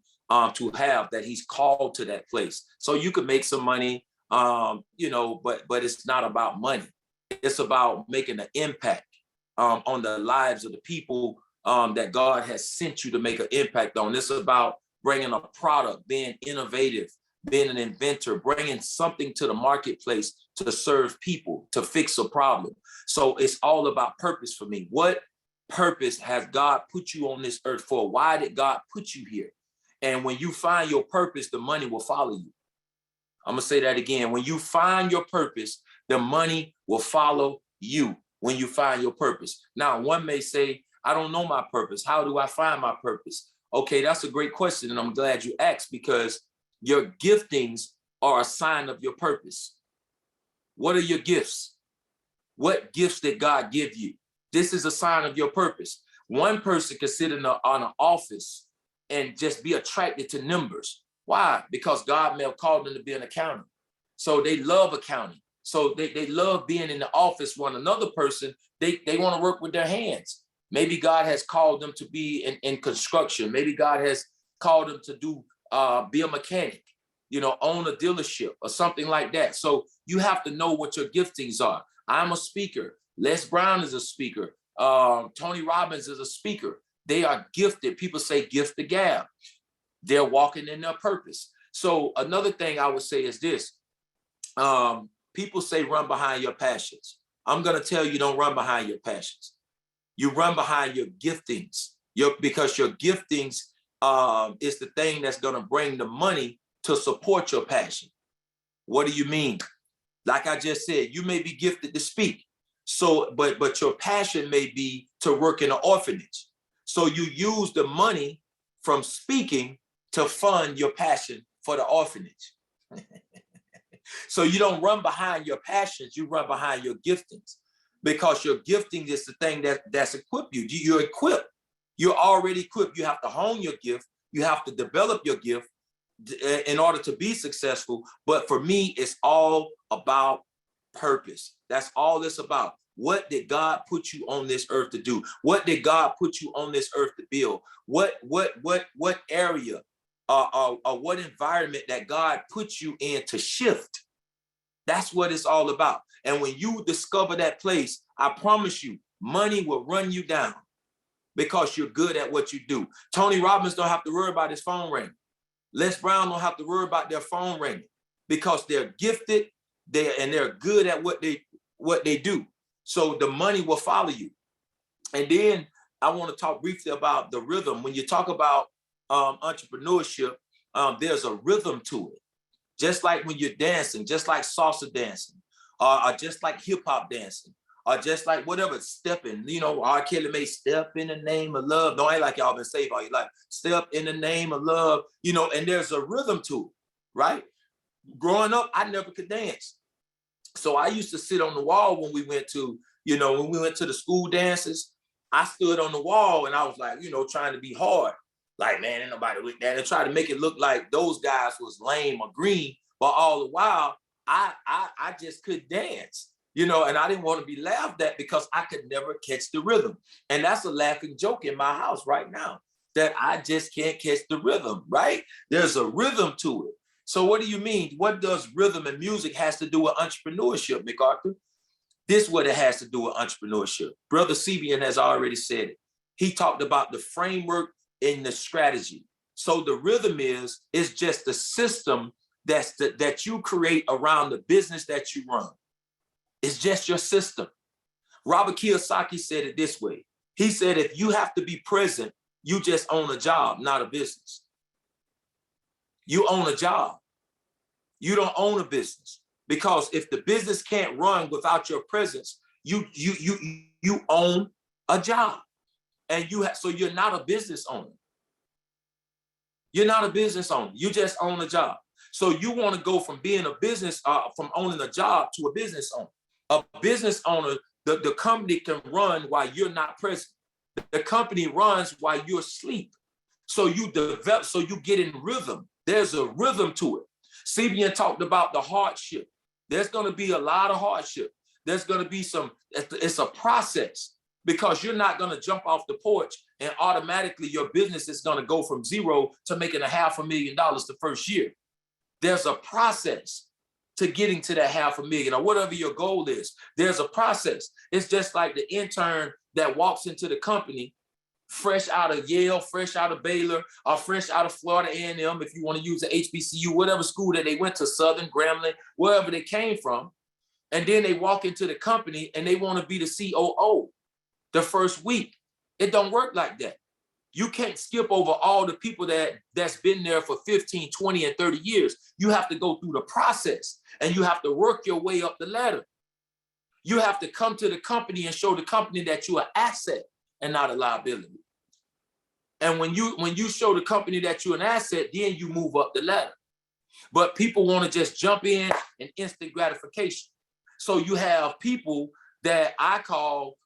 to have, that he's called to that place. So you can make some money, but it's not about money. It's about making an impact on the lives of the people that God has sent you to make an impact on. It's about bringing a product, being innovative, being an inventor, bringing something to the marketplace to serve people, to fix a problem. So it's all about purpose for me. What purpose has God put you on this earth for? Why did God put you here? And when you find your purpose, the money will follow you. I'm gonna say that again. When you find your purpose, the money will follow you when you find your purpose. Now, one may say, I don't know my purpose. How do I find my purpose? Okay, that's a great question. And I'm glad you asked, because your giftings are a sign of your purpose. What are your gifts? What gifts did God give you? This is a sign of your purpose. One person can sit on an office and just be attracted to numbers. Why? Because God may have called them to be an accountant. So they love accounting. So they love being in the office. One another person, they want to work with their hands. Maybe God has called them to be in construction. Maybe God has called them to be a mechanic, own a dealership or something like that. So you have to know what your giftings are. I'm a speaker. Les Brown is a speaker. Tony Robbins is a speaker. They are gifted. People say gift the gab. They're walking in their purpose. So another thing I would say is this. People say run behind your passions. I'm going to tell you, don't run behind your passions. You run behind your giftings, because your giftings is the thing that's going to bring the money to support your passion. What do you mean? Like I just said, you may be gifted to speak. So, but your passion may be to work in an orphanage. So you use the money from speaking to fund your passion for the orphanage. So you don't run behind your passions, you run behind your giftings, because your gifting is the thing that's equipped you. You're equipped. You're already equipped. You have to hone your gift. You have to develop your gift in order to be successful. But for me, it's all about purpose. That's all it's about. What did God put you on this earth to do? What did God put you on this earth to build? What area or what environment that God put you in to shift? That's what it's all about. And when you discover that place, I promise you, money will run you down because you're good at what you do. Tony Robbins don't have to worry about his phone ringing. Les Brown don't have to worry about their phone ringing because they're gifted, they're good at what they do. So the money will follow you. And then I want to talk briefly about the rhythm. When you talk about entrepreneurship, there's a rhythm to it. Just like when you're dancing, just like salsa dancing, or just like hip hop dancing, or just like whatever, stepping, R. Kelly made step in the name of love. Don't act like y'all been saved all your life. Step in the name of love, and there's a rhythm to it, right? Growing up, I never could dance. So I used to sit on the wall when we went to, the school dances. I stood on the wall and I was like, trying to be hard. Like, man, ain't nobody with that. And try to make it look like those guys was lame or green. But all the while, I just could dance, and I didn't want to be laughed at because I could never catch the rhythm. And that's a laughing joke in my house right now, that I just can't catch the rhythm, right? There's a rhythm to it. So what do you mean? What does rhythm and music has to do with entrepreneurship, McArthur? This is what it has to do with entrepreneurship. Brother Cebien has already said it. He talked about the framework and the strategy. So the rhythm is just the system that you create around the business that you run. It's just your system. Robert Kiyosaki said it this way. He said, if you have to be present, you just own a job, not a business. You own a job. You don't own a business, because if the business can't run without your presence, you own a job, and so you're not a business owner. You're not a business owner. You just own a job. So you want to go from being a business, from owning a job to a business owner. A business owner, the company can run while you're not present. The company runs while you're asleep. So you develop, so you get in rhythm. There's a rhythm to it. Cebien talked about the hardship. There's going to be a lot of hardship. There's going to be it's a process, because you're not going to jump off the porch and automatically your business is going to go from zero to making $500,000 the first year. There's a process to getting to that $500,000 or whatever your goal is. There's a process. It's just like the intern that walks into the company fresh out of Yale, fresh out of Baylor, or fresh out of Florida A&M, if you want to use the HBCU, whatever school that they went to, Southern, Grambling, wherever they came from. And then they walk into the company and they want to be the COO the first week. It don't work like that. You can't skip over all the people that's been there for 15, 20, and 30 years. You have to go through the process and you have to work your way up the ladder. You have to come to the company and show the company that you're an asset and not a liability. And when you show the company that you're an asset, then you move up the ladder. But people want to just jump in and instant gratification. So you have people that I call,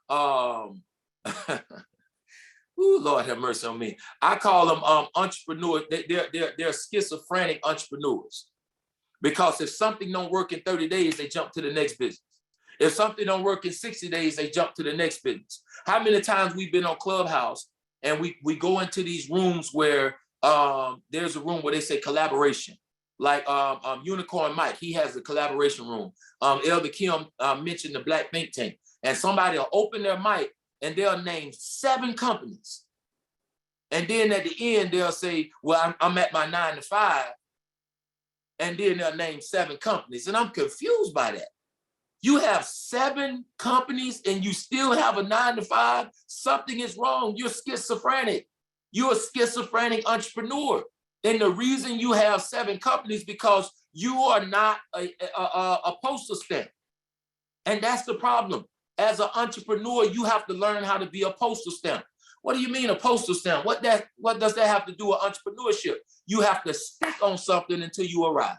ooh, Lord have mercy on me. I call them entrepreneurs. They're schizophrenic entrepreneurs. Because if something don't work in 30 days, they jump to the next business. If something don't work in 60 days, they jump to the next business. How many times we've been on Clubhouse and we go into these rooms where there's a room where they say collaboration. Like Unicorn Mike, he has a collaboration room. Elder Kim mentioned the Black Think Tank. And somebody will open their mic and they'll name 7 companies. And then at the end, they'll say, well, I'm at my 9 to 5. And then they'll name 7 companies. And I'm confused by that. You have 7 companies and you still have a 9 to 5. Something is wrong. You're schizophrenic. You're a schizophrenic entrepreneur. And the reason you have 7 companies because you are not a postal stamp. And that's the problem. As an entrepreneur, you have to learn how to be a postal stamp. What do you mean a postal stamp? What does that have to do with entrepreneurship? You have to stick on something until you arrive.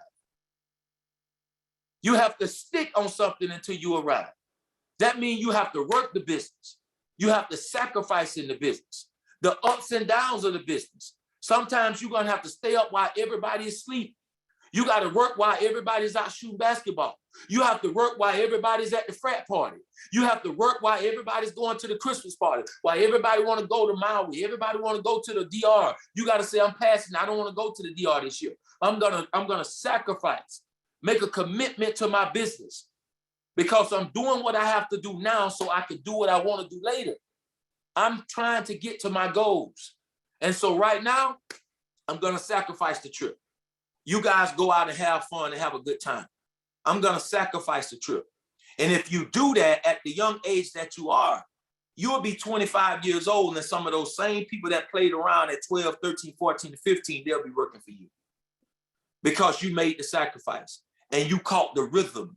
You have to stick on something until you arrive. That means you have to work the business. You have to sacrifice in the business. The ups and downs of the business. Sometimes you're going to have to stay up while everybody is asleep. You got to work while everybody's out shooting basketball. You have to work while everybody's at the frat party. You have to work while everybody's going to the Christmas party, while everybody want to go to Maui. Everybody want to go to the DR. You got to say, I'm passing. I don't want to go to the DR this year. I'm gonna sacrifice, make a commitment to my business because I'm doing what I have to do now so I can do what I want to do later. I'm trying to get to my goals. And so right now, I'm going to sacrifice the trip. You guys go out and have fun and have a good time. I'm going to sacrifice the trip. And if you do that at the young age that you are, you'll be 25 years old and some of those same people that played around at 12, 13, 14, 15, they'll be working for you because you made the sacrifice and you caught the rhythm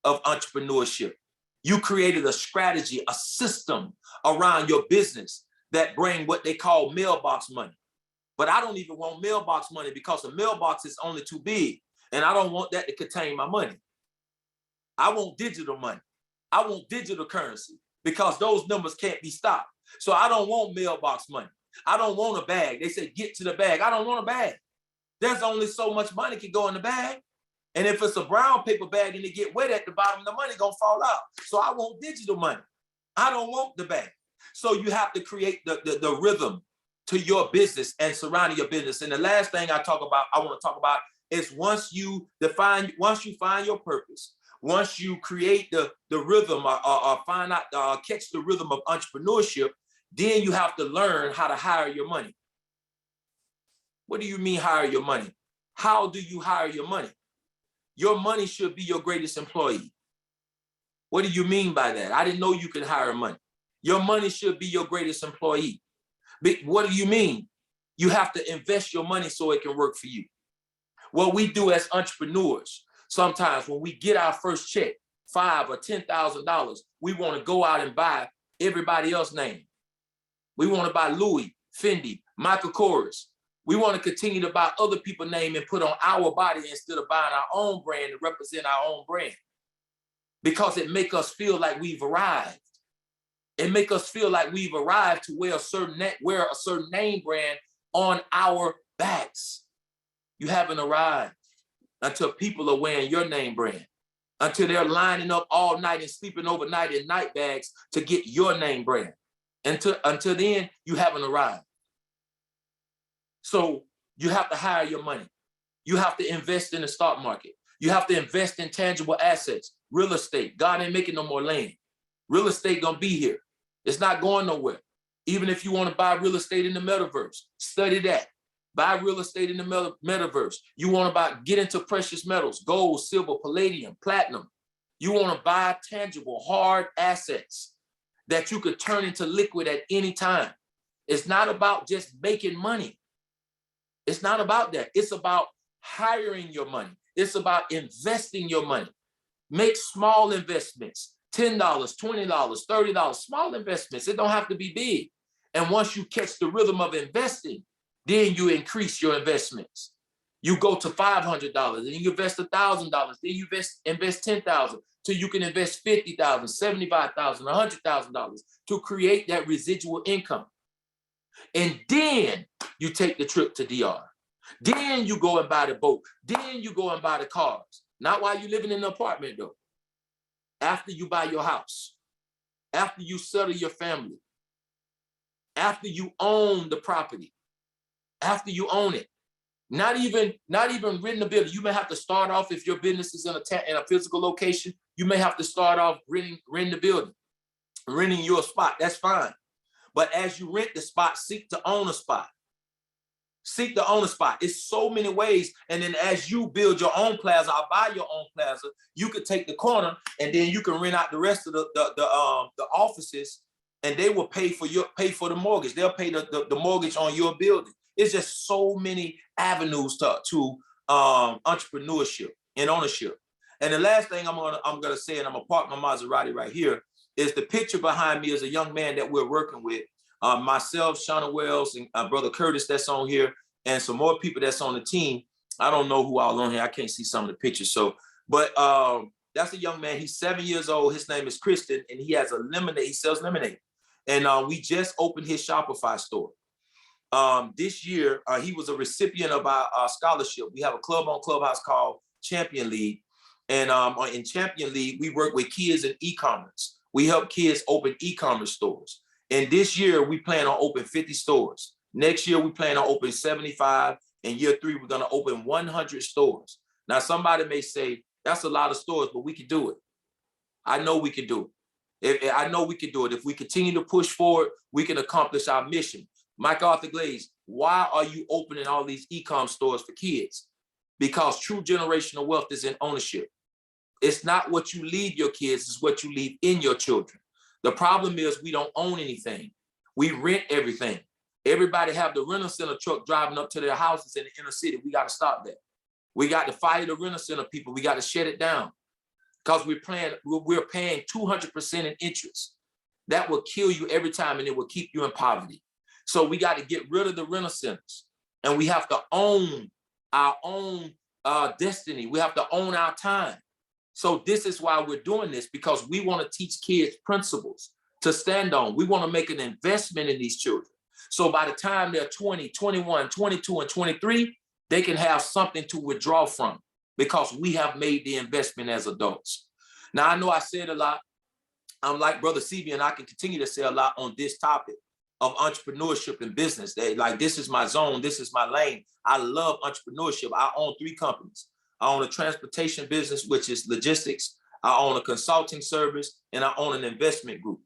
of entrepreneurship. You created a strategy, a system around your business that bring what they call mailbox money. But I don't even want mailbox money because the mailbox is only too big. And I don't want that to contain my money. I want digital money. I want digital currency because those numbers can't be stopped. So I don't want mailbox money. I don't want a bag. They say, get to the bag. I don't want a bag. There's only so much money can go in the bag. And if it's a brown paper bag and it get wet at the bottom, the money gonna fall out. So I want digital money. I don't want the bag. So you have to create the rhythm to your business and surrounding your business. And the last thing I want to talk about is once you find your purpose, once you create the rhythm or find out, catch the rhythm of entrepreneurship, then you have to learn how to hire your money. What do you mean hire your money? How do you hire your money? Your money should be your greatest employee. What do you mean by that? I didn't know you could hire money. Your money should be your greatest employee. But what do you mean? You have to invest your money so it can work for you. What we do as entrepreneurs, sometimes when we get our first check, $5,000 or $10,000, we want to go out and buy everybody else's name. We want to buy Louis, Fendi, Michael Kors. We want to continue to buy other people's name and put on our body instead of buying our own brand and represent our own brand. Because it makes us feel like we've arrived. It makes us feel like we've arrived to wear a certain name brand on our backs. You haven't arrived until people are wearing your name brand, until they're lining up all night and sleeping overnight in night bags to get your name brand. Until then, you haven't arrived. So you have to hire your money. You have to invest in the stock market. You have to invest in tangible assets, real estate. God ain't making no more land. Real estate gonna be here. It's not going nowhere. Even if you want to buy real estate in the metaverse, study that. Buy real estate in the metaverse. You want to get into precious metals, gold, silver, palladium, platinum. You want to buy tangible, hard assets that you could turn into liquid at any time. It's not about just making money. It's not about that. It's about hiring your money. It's about investing your money. Make small investments, $10, $20, $30, small investments. It don't have to be big. And once you catch the rhythm of investing, then you increase your investments. You go to $500, and you invest $1,000, then you invest $10,000, till you can invest $50,000, $75,000, $100,000 to create that residual income. And then you take the trip to DR. Then you go and buy the boat. Then you go and buy the cars. Not while you're living in an apartment though. After you buy your house, after you settle your family, after you own the property, after you own it. Not even renting a building. You may have to start off, if your business is in a physical location, you may have to start off renting the building, renting your spot. That's fine. But as you rent the spot, seek to own a spot. Seek to own a spot. It's so many ways. And then as you build your own plaza or buy your own plaza, you could take the corner and then you can rent out the rest of the offices, and they will pay for the mortgage. They'll pay the mortgage on your building. It's just so many avenues to entrepreneurship and ownership. And the last thing I'm gonna say, and I'm gonna park my Maserati right here, is the picture behind me is a young man that we're working with. Myself, Shauna Wells, and Brother Curtis that's on here, and some more people that's on the team. I don't know who all on here. I can't see some of the pictures. But that's a young man. He's 7 years old. His name is Kristen, and he has he sells lemonade. And we just opened his Shopify store. This year, he was a recipient of our scholarship. We have a club on Clubhouse called Champion League. And in Champion League, we work with kids in e-commerce. We help kids open e-commerce stores. And this year, we plan on open 50 stores. Next year, we plan on open 75. And year 3, we're going to open 100 stores. Now, somebody may say, that's a lot of stores, but we can do it. I know we can do it. I know we can do it. If we continue to push forward, we can accomplish our mission. McArthur Glaze, why are you opening all these e-com stores for kids? Because true generational wealth is in ownership. It's not what you leave your kids, it's what you leave in your children. The problem is we don't own anything. We rent everything. Everybody have the rental center truck driving up to their houses in the inner city. We got to stop that. We got to fire the rental center people. We got to shut it down because we're paying 200% in interest. That will kill you every time, and it will keep you in poverty. So we got to get rid of the rental centers, and we have to own our own destiny. We have to own our time. So this is why we're doing this, because we want to teach kids principles to stand on. We want to make an investment in these children. So by the time they're 20, 21, 22, and 23, they can have something to withdraw from because we have made the investment as adults. Now, I know I said a lot. I'm like Brother Cebien, I can continue to say a lot on this topic of entrepreneurship and business. This is my zone. This is my lane. I love entrepreneurship. I own 3 companies. I own a transportation business, which is logistics. I own a consulting service, and I own an investment group.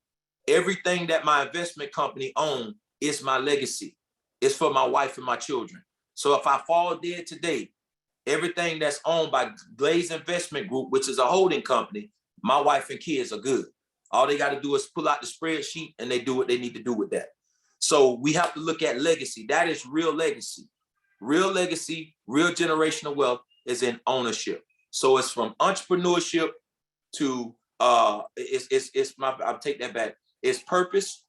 Everything that my investment company owns is my legacy. It's for my wife and my children. So if I fall dead today, everything that's owned by Glaze Investment Group, which is a holding company, my wife and kids are good. All they got to do is pull out the spreadsheet and they do what they need to do with that. So we have to look at legacy. That is real legacy. Real legacy, real generational wealth is in ownership. So it's from entrepreneurship to I'll take that back. It's purpose,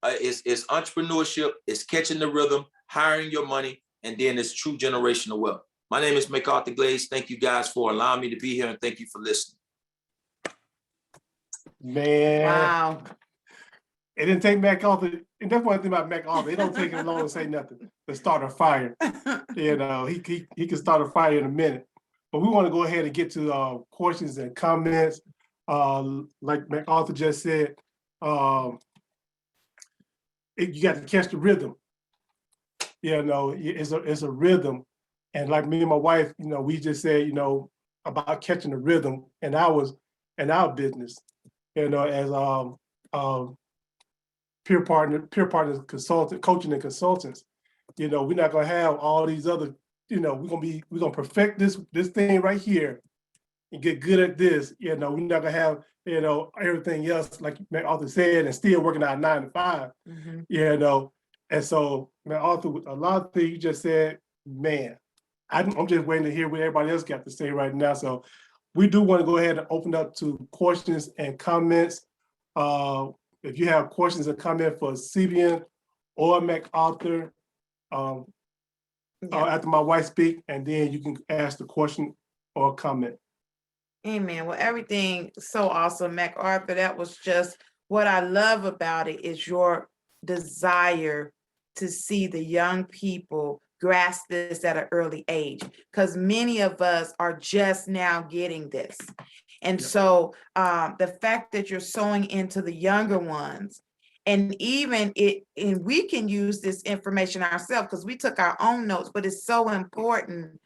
it's entrepreneurship, it's catching the rhythm, hiring your money, and then it's true generational wealth. My name is McArthur Glaze. Thank you guys for allowing me to be here, and thank you for listening. Man. Wow. It didn't take McArthur, and that's one thing about McArthur. It don't take him long to say nothing, to start a fire. You know, he can start a fire in a minute. But we want to go ahead and get to questions and comments. Like McArthur just said, you got to catch the rhythm. You know, it's a rhythm. And like me and my wife, you know, we just said, you know, about catching the rhythm in our business. You know, as peer partners, consultant, coaching and consultants. You know, we're not gonna have all these other, you know, we're gonna perfect this thing right here and get good at this. You know, we're not gonna have, you know, everything else, like McArthur said, and still working out 9 to 5. You know, and so McArthur, a lot of things you just said, man, I'm just waiting to hear what everybody else got to say right now. So we do want to go ahead and open up to questions and comments. If you have questions or comments for Cebien or McArthur, after my wife speak, and then you can ask the question or comment. Amen. Well, everything so awesome, MacArthur. That was just what I love about it is your desire to see the young people grasp this at an early age, because many of us are just now getting this. And so the fact that you're sowing into the younger ones, and even and we can use this information ourselves because we took our own notes, but it's so important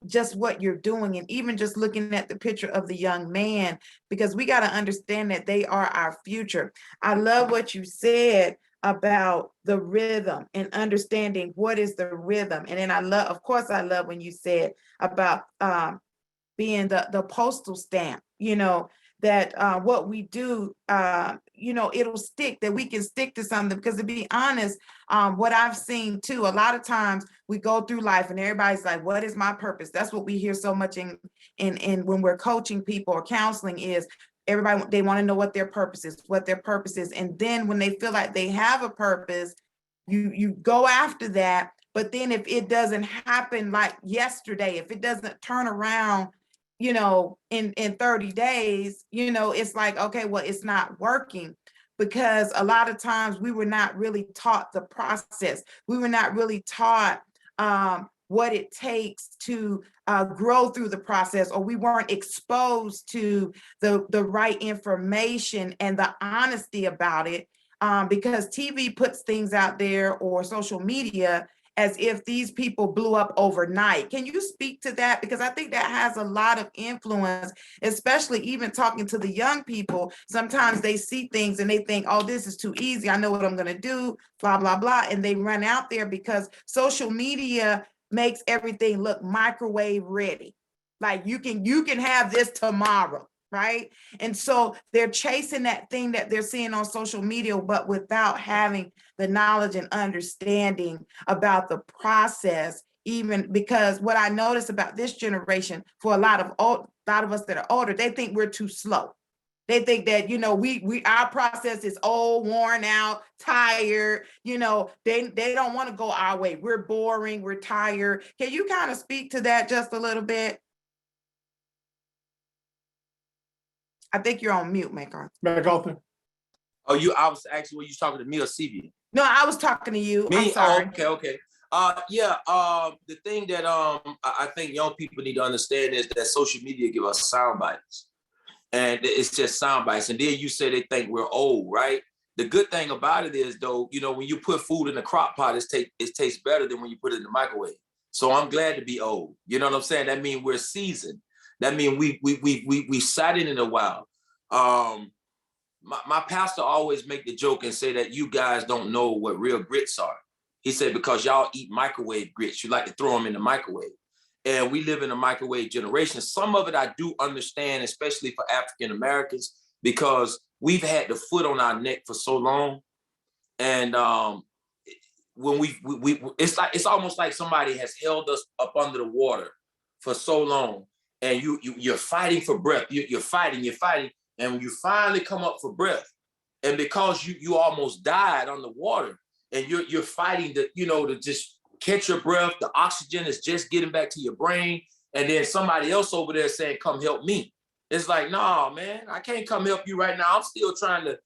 just what you're doing, and even just looking at the picture of the young man, because we got to understand that they are our future. I love what you said about the rhythm and understanding what is the rhythm. And then I love when you said about being the postal stamp, you know, that what we do, you know, it'll stick, that we can stick to something. Because to be honest, what I've seen too, a lot of times we go through life and everybody's like, what is my purpose? That's what we hear so much in when we're coaching people or counseling is everybody, they want to know what their purpose is, And then when they feel like they have a purpose, you go after that. But then if it doesn't happen like yesterday, if it doesn't turn around, you know, in 30 days, you know, it's like, okay, well, it's not working, because a lot of times we were not really taught the process. We were not really taught what it takes to grow through the process, or we weren't exposed to the right information and the honesty about it, because TV puts things out there, or social media, as if these people blew up overnight. Can you speak to that? Because I think that has a lot of influence, especially even talking to the young people. Sometimes they see things and they think, oh, this is too easy. I know what I'm going to do, blah, blah, blah. And they run out there because social media makes everything look microwave ready. Like you can have this tomorrow. Right. And so they're chasing that thing that they're seeing on social media, but without having the knowledge and understanding about the process. Even because what I notice about this generation, for a lot of us that are older, they think we're too slow. They think that, you know, our process is old, worn out, tired. You know, they don't want to go our way. We're boring. We're tired. Can you kind of speak to that just a little bit? I think you're on mute, McArthur. Oh, I was actually, were you talking to me or Cebien? No, I was talking to you. Me? I'm sorry. Oh, okay. The thing that I think young people need to understand is that social media give us sound bites. And it's just sound bites. And then you say they think we're old, right? The good thing about it is, though, you know, when you put food in the crock pot, it tastes better than when you put it in the microwave. So I'm glad to be old. You know what I'm saying? That means we're seasoned. That means we sat in a while. My pastor always make the joke and say that you guys don't know what real grits are. He said, because y'all eat microwave grits, you like to throw them in the microwave. And we live in a microwave generation. Some of it I do understand, especially for African Americans, because we've had the foot on our neck for so long. And when it's almost like somebody has held us up under the water for so long, and you're fighting for breath. You're fighting, and when you finally come up for breath, and because you almost died on the water, and you're fighting to just catch your breath, the oxygen is just getting back to your brain, and then somebody else over there saying, "Come help me." It's like, no, man, I can't come help you right now. I'm still trying to,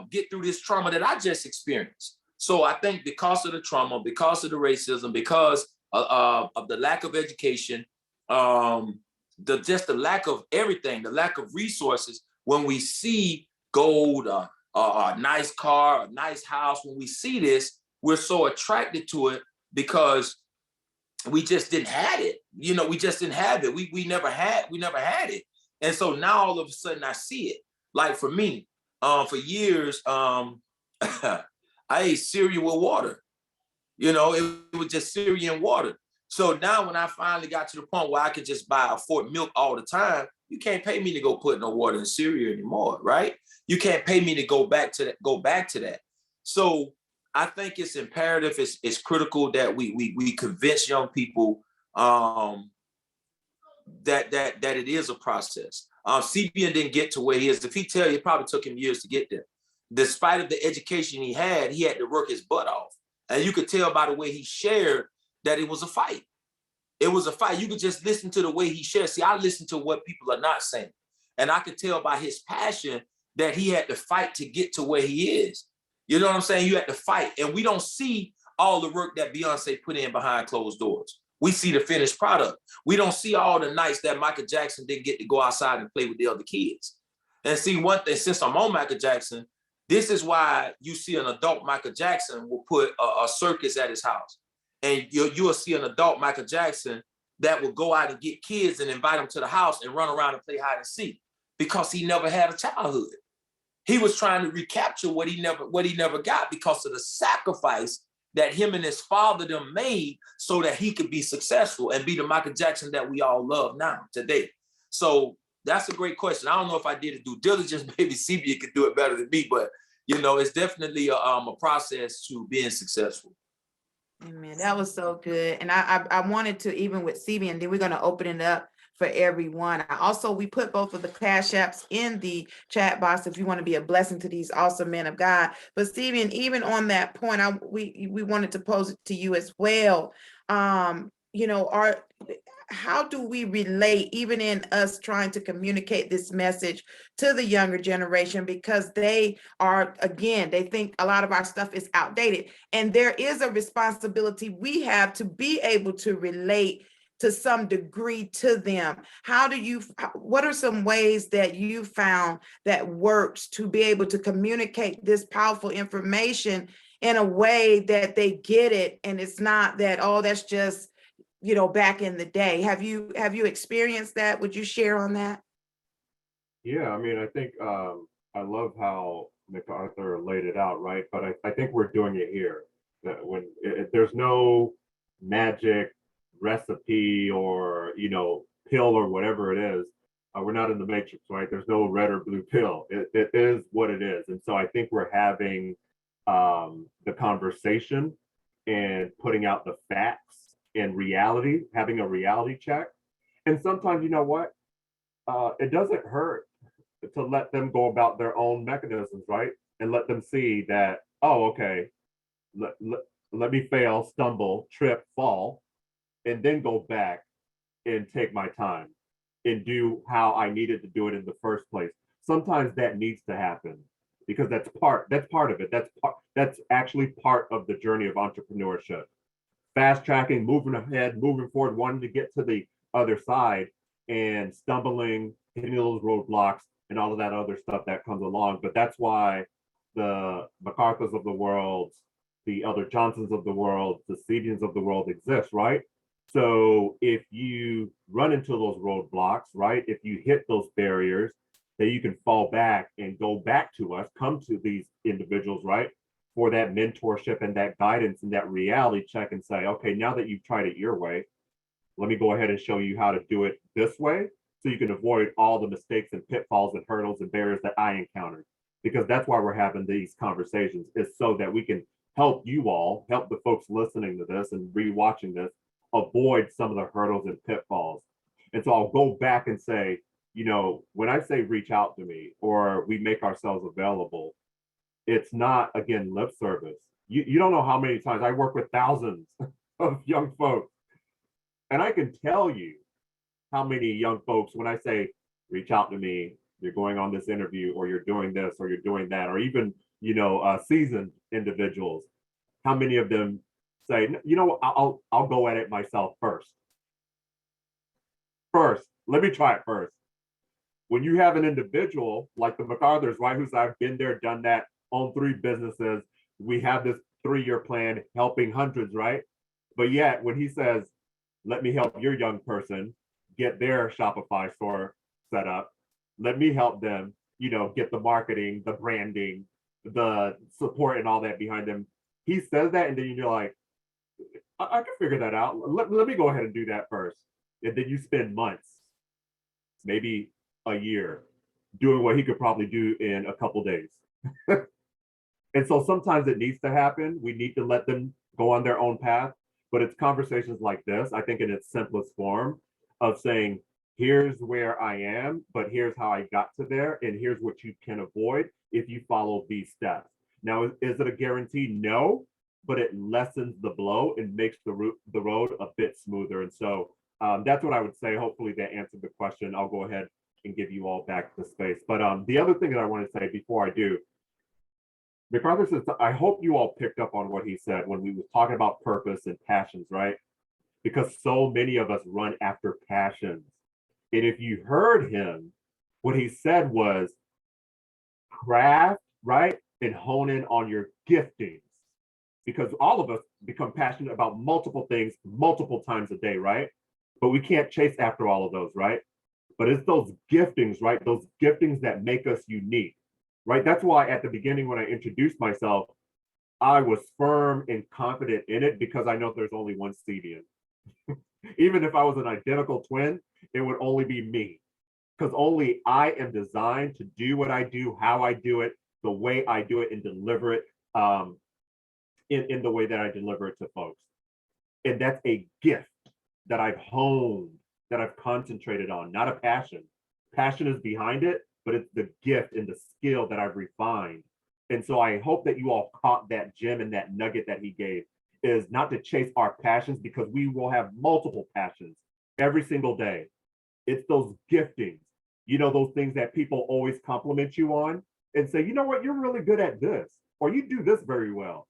get through this trauma that I just experienced. So I think because of the trauma, because of the racism, because of the lack of education, the lack of everything, the lack of resources, when we see gold, a nice car, a nice house, when we see this, we're so attracted to it because we just didn't have it. We just didn't have it. We never had it. And so now all of a sudden I see it. Like for me, For years, I ate cereal with water. It was just cereal and water. So now when I finally got to the point where I could just buy a quart milk all the time, you can't pay me to go put no water in cereal anymore, right? You can't pay me to go back to that. So I think it's imperative, it's critical that we convince young people that it is a process. Cebien didn't get to where he is. If he tell you, it probably took him years to get there. Despite of the education he had to work his butt off. And you could tell by the way he shared that it was a fight. It was a fight. You could just listen to the way he shared. See, I listen to what people are not saying. And I could tell by his passion that he had to fight to get to where he is. You know what I'm saying? You had to fight. And we don't see all the work that Beyonce put in behind closed doors. We see the finished product. We don't see all the nights that Michael Jackson didn't get to go outside and play with the other kids. And see, one thing, since I'm on Michael Jackson, this is why you see an adult Michael Jackson will put a circus at his house. And you'll see an adult Michael Jackson that will go out and get kids and invite them to the house and run around and play hide and seek, because he never had a childhood. He was trying to recapture what he never got because of the sacrifice that him and his father them made so that he could be successful and be the Michael Jackson that we all love now today. So that's a great question. I don't know if I did a due diligence. Maybe Cebien could do it better than me, but it's definitely a process to being successful. Amen. That was so good. And I wanted to, even with Cebien, then we're going to open it up for everyone. We put both of the Cash Apps in the chat box if you want to be a blessing to these awesome men of God. But Cebien, even on that point, we wanted to pose it to you as well. How do we relate, even in us trying to communicate this message to the younger generation? Because they think a lot of our stuff is outdated. And there is a responsibility we have to be able to relate to some degree to them. What are some ways that you found that works to be able to communicate this powerful information in a way that they get it? And it's not that, oh, that's just, back in the day. Have you experienced that? Would you share on that? Yeah, I mean, I think I love how McArthur laid it out, right? But I think we're doing it here. That there's no magic recipe or pill or whatever it is. We're not in the Matrix, right? There's no red or blue pill. It is what it is. And so I think we're having the conversation and putting out the facts and reality, having a reality check. And sometimes, you know what? It doesn't hurt to let them go about their own mechanisms, right? And let them see that, oh, okay, let me fail, stumble, trip, fall, and then go back and take my time and do how I needed to do it in the first place. Sometimes that needs to happen because that's part of it. That's actually part of the journey of entrepreneurship. Fast tracking, moving ahead, moving forward, wanting to get to the other side and stumbling, hitting those roadblocks and all of that other stuff that comes along. But that's why the McArthurs of the world, the Elder Johnsons of the world, the Cebiens of the world exist, right? So if you run into those roadblocks, right, if you hit those barriers, then you can fall back and go back to us, come to these individuals, right, for that mentorship and that guidance and that reality check and say, okay, now that you've tried it your way, let me go ahead and show you how to do it this way so you can avoid all the mistakes and pitfalls and hurdles and barriers that I encountered. Because that's why we're having these conversations, is so that we can help you all, help the folks listening to this and rewatching this, avoid some of the hurdles and pitfalls. And so I'll go back and say, when I say reach out to me or we make ourselves available, it's not, again, lip service. You don't know how many times I work with thousands of young folks. And I can tell you how many young folks, when I say, reach out to me, you're going on this interview or you're doing this or you're doing that, or even, seasoned individuals, how many of them say, I'll go at it myself first. Let me try it first. When you have an individual like the McArthurs, right, who's I've been there, done that, own 3 businesses, we have this 3-year plan helping hundreds, right? But yet when he says, let me help your young person get their Shopify store set up, let me help them, get the marketing, the branding, the support and all that behind them. He says that, and then you're like, I can figure that out. Let me go ahead and do that first. And then you spend months, maybe a year, doing what he could probably do in a couple days. And so sometimes it needs to happen. We need to let them go on their own path. But it's conversations like this, I think in its simplest form, of saying, here's where I am, but here's how I got to there, and here's what you can avoid if you follow these steps. Now, is it a guarantee? No, but it lessens the blow and makes the road a bit smoother. And so that's what I would say. Hopefully that answered the question. I'll go ahead and give you all back the space. But the other thing that I want to say before I do, McArthur says, I hope you all picked up on what he said when we was talking about purpose and passions, right? Because so many of us run after passions. And if you heard him, what he said was craft, right? And hone in on your giftings. Because all of us become passionate about multiple things multiple times a day, right? But we can't chase after all of those, right? But it's those giftings, right? Those giftings that make us unique, right? That's why at the beginning, when I introduced myself, I was firm and confident in it because I know there's only one Cebien. Even if I was an identical twin, it would only be me, because only I am designed to do what I do, how I do it, the way I do it, and deliver it in the way that I deliver it to folks. And that's a gift that I've honed, that I've concentrated on, not a passion. Passion is behind it, but it's the gift and the skill that I've refined. And so I hope that you all caught that gem and that nugget that he gave, is not to chase our passions, because we will have multiple passions every single day. It's those giftings, those things that people always compliment you on and say, you know what, you're really good at this, or you do this very well.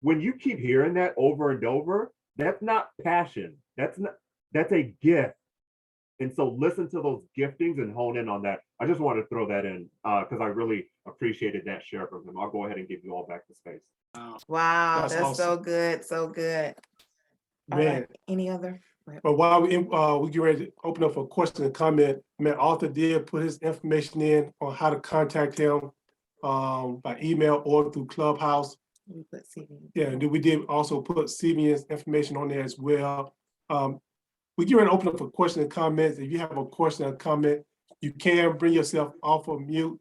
When you keep hearing that over and over, that's not passion. That's a gift. And so listen to those giftings and hone in on that. I just want to throw that in because I really appreciated that share from him. I'll go ahead and give you all back the space. Wow, That's that's so awesome. good, so good. All Man. right, any other? But while we get ready to open up for question and comment, McArthur did put his information in on how to contact him by email or through Clubhouse. We put Cebien. Yeah, and we did also put Cebien's information on there as well. We get ready to open up for question and comments. If you have a question or comment, you can bring yourself off of mute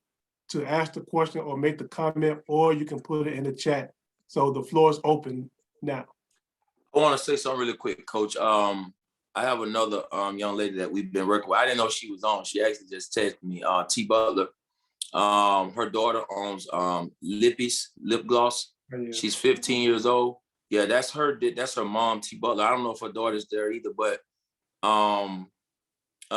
to ask the question or make the comment, or you can put it in the chat. So the floor is open now. I want to say something really quick, Coach. I have another young lady that we've been working with. I didn't know she was on. She actually just texted me, T. Butler. Her daughter owns Lippy's lip gloss. Yeah. She's 15 years old. Yeah, that's her mom, T. Butler. I don't know if her daughter's there either, but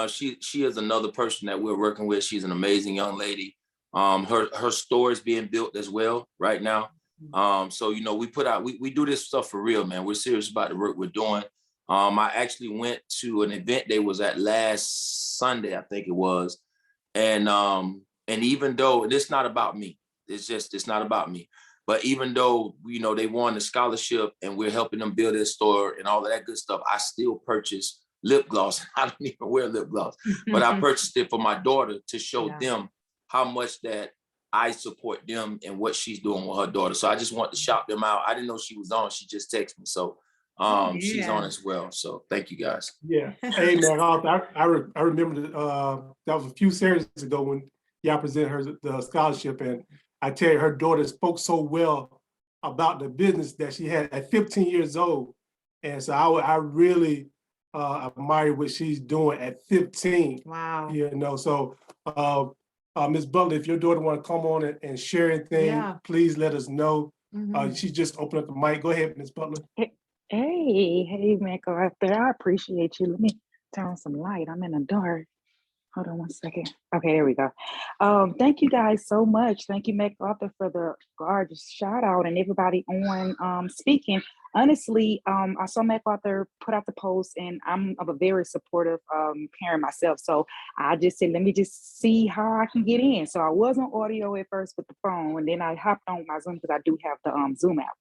she is another person that we're working with. She's an amazing young lady. Her store is being built as well right now. So we do this stuff for real, man. We're serious about the work we're doing. I actually went to an event they was at last Sunday, I think it was, and even though it's not about me, it's not about me. But even though they won the scholarship and we're helping them build their store and all of that good stuff, I still purchase lip gloss. I don't even wear lip gloss, but I purchased it for my daughter to show them how much that I support them and what she's doing with her daughter. So I just want to shout them out. I didn't know she was on. She just texted me. So she's on as well. So thank you guys. Yeah. Hey, man, I remember that was a few series ago when y'all presented her the scholarship, and I tell you, her daughter spoke so well about the business that she had at 15 years old. And so I really admire what she's doing at 15. Wow. So Ms. Butler, if your daughter want to come on and share anything, please let us know. She just opened up the mic. Go ahead, Ms. Butler. Hey, McArthur, I appreciate you. Let me turn on some light. I'm in the dark. Hold on one second. Okay, there we go. Thank you guys so much. Thank you, McArthur, for the gorgeous shout out and everybody on speaking. Honestly, I saw McArthur put out the post, and I'm a very supportive parent myself. So I just said, let me just see how I can get in. So I was on audio at first with the phone, and then I hopped on my Zoom because I do have the Zoom app.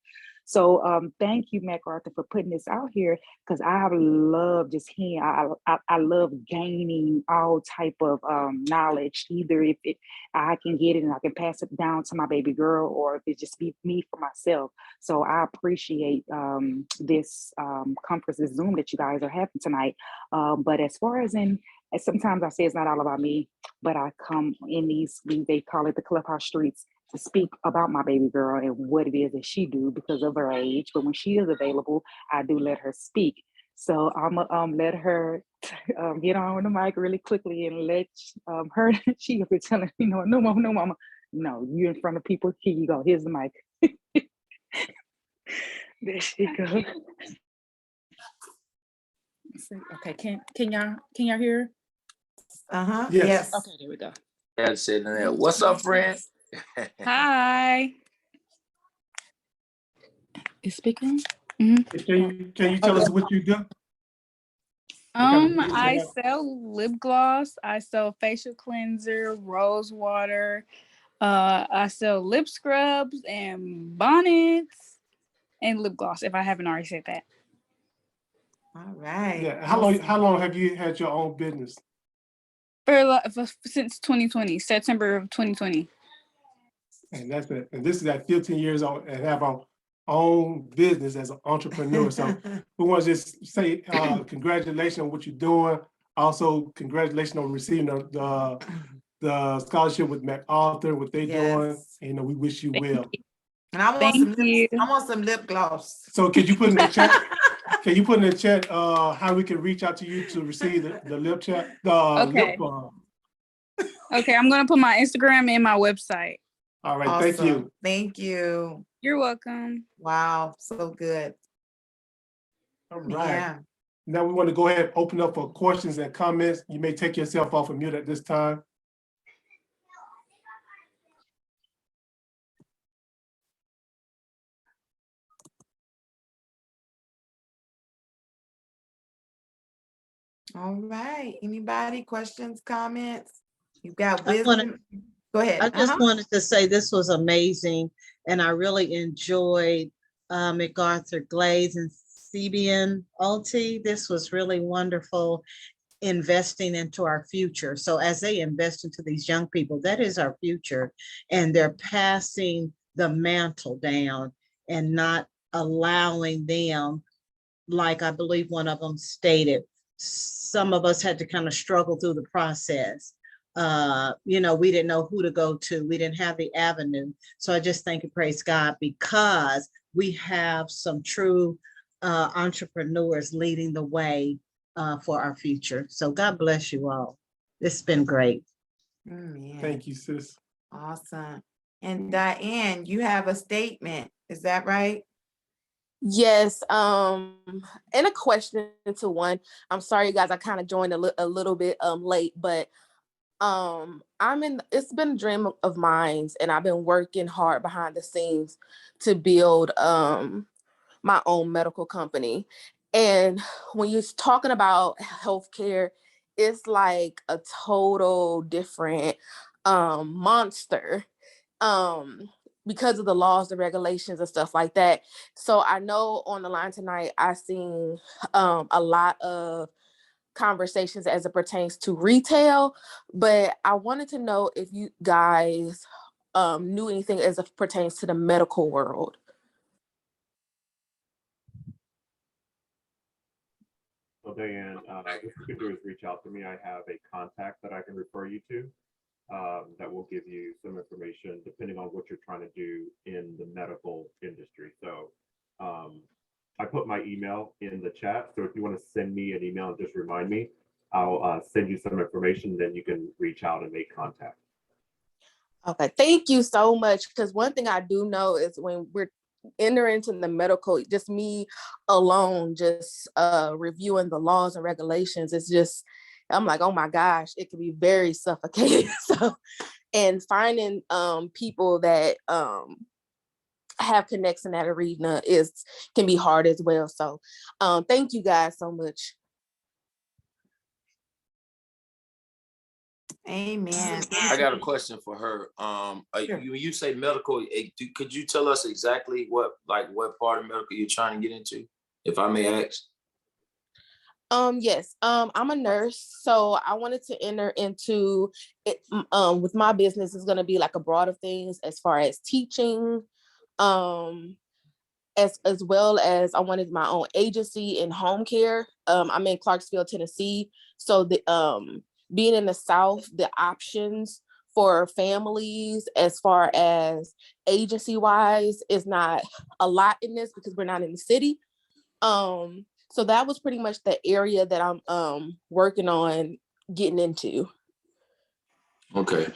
So thank you, MacArthur, for putting this out here, because I love just hearing, I love gaining all type of knowledge, either if I can get it and I can pass it down to my baby girl, or if it just be me for myself. So I appreciate this conference, this Zoom that you guys are having tonight. But as far as sometimes I say it's not all about me, but I come in these they call it the clubhouse streets, to speak about my baby girl and what it is that she do because of her age. But when she is available, I do let her speak. So I'm gonna let her get on the mic really quickly and let her, she will be telling, no mama, no mama. No, you in front of people, here you go, here's the mic. There she goes. Okay, can y'all hear? Uh-huh. Yes. Yes. Okay, there we go. Yeah, sitting there. What's up, friend? Hi. Is speaking? Can you tell us what you do? kind of I business sell lip gloss. I sell facial cleanser, rose water. I sell lip scrubs and bonnets and lip gloss, if I haven't already said that. All right. Yeah. Awesome. How long have you had your own business? Since 2020, September of 2020. And that's it. And this is at 15 years old and have our own business as an entrepreneur. So we want to just say congratulations on what you're doing. Also, congratulations on receiving the scholarship with MacArthur, what they're doing. Yes. And we wish you well. And I want Thank you. I want some lip gloss. So could you put in the chat? Can you put in the chat how we can reach out to you to receive the lip chat? Okay. Okay, I'm gonna put my Instagram and my website. All right, Awesome. thank you. Thank you. You're welcome. Wow, so good. All right. Yeah. Now we want to go ahead and open up for questions and comments. You may take yourself off of mute at this time. All right. Anybody, questions, comments? You've got I wanna- wisdom. Go ahead. I just wanted to say this was amazing, and I really enjoyed MacArthur Glaze and Cebien Alty. This was really wonderful, investing into our future. So as they invest into these young people, that is our future, and they're passing the mantle down and not allowing them, like I believe one of them stated, some of us had to kind of struggle through the process. We didn't know who to go to. We didn't have the avenue. So I just thank and praise God, because we have some true entrepreneurs leading the way for our future. So God bless you all. It's been great. Yeah. Thank you, sis. Awesome. And Diane, you have a statement. Is that right? Yes, and a question to one. I'm sorry, guys, I kind of joined a little bit late, but it's been a dream of mine, and I've been working hard behind the scenes to build my own medical company. And when you're talking about healthcare, it's like a total different monster. Because of the laws, the regulations and stuff like that. So I know on the line tonight, I've seen a lot of conversations as it pertains to retail, but I wanted to know if you guys knew anything as it pertains to the medical world. So Diane, what you can do is reach out to me. I have a contact that I can refer you to. That will give you some information depending on what you're trying to do in the medical industry. So I put my email in the chat. So if you want to send me an email and just remind me, I'll send you some information, then you can reach out and make contact. Okay, thank you so much. Because one thing I do know is when we're entering into the medical, just me alone, just reviewing the laws and regulations, it's just, I'm like, oh my gosh, it can be very suffocating. So, and finding people that have connects in that arena can be hard as well. So thank you guys so much. Amen. I got a question for her. Sure. You say medical, could you tell us exactly what part of medical you're trying to get into, if I may ask? Yes, I'm a nurse, so I wanted to enter into it. With my business is going to be like a broad of things as far as teaching, as well as I wanted my own agency in home care. I'm in Clarksville, Tennessee, so the being in the South, the options for families as far as agency wise is not a lot in this because we're not in the city. So that was pretty much the area that I'm working on getting into. Okay.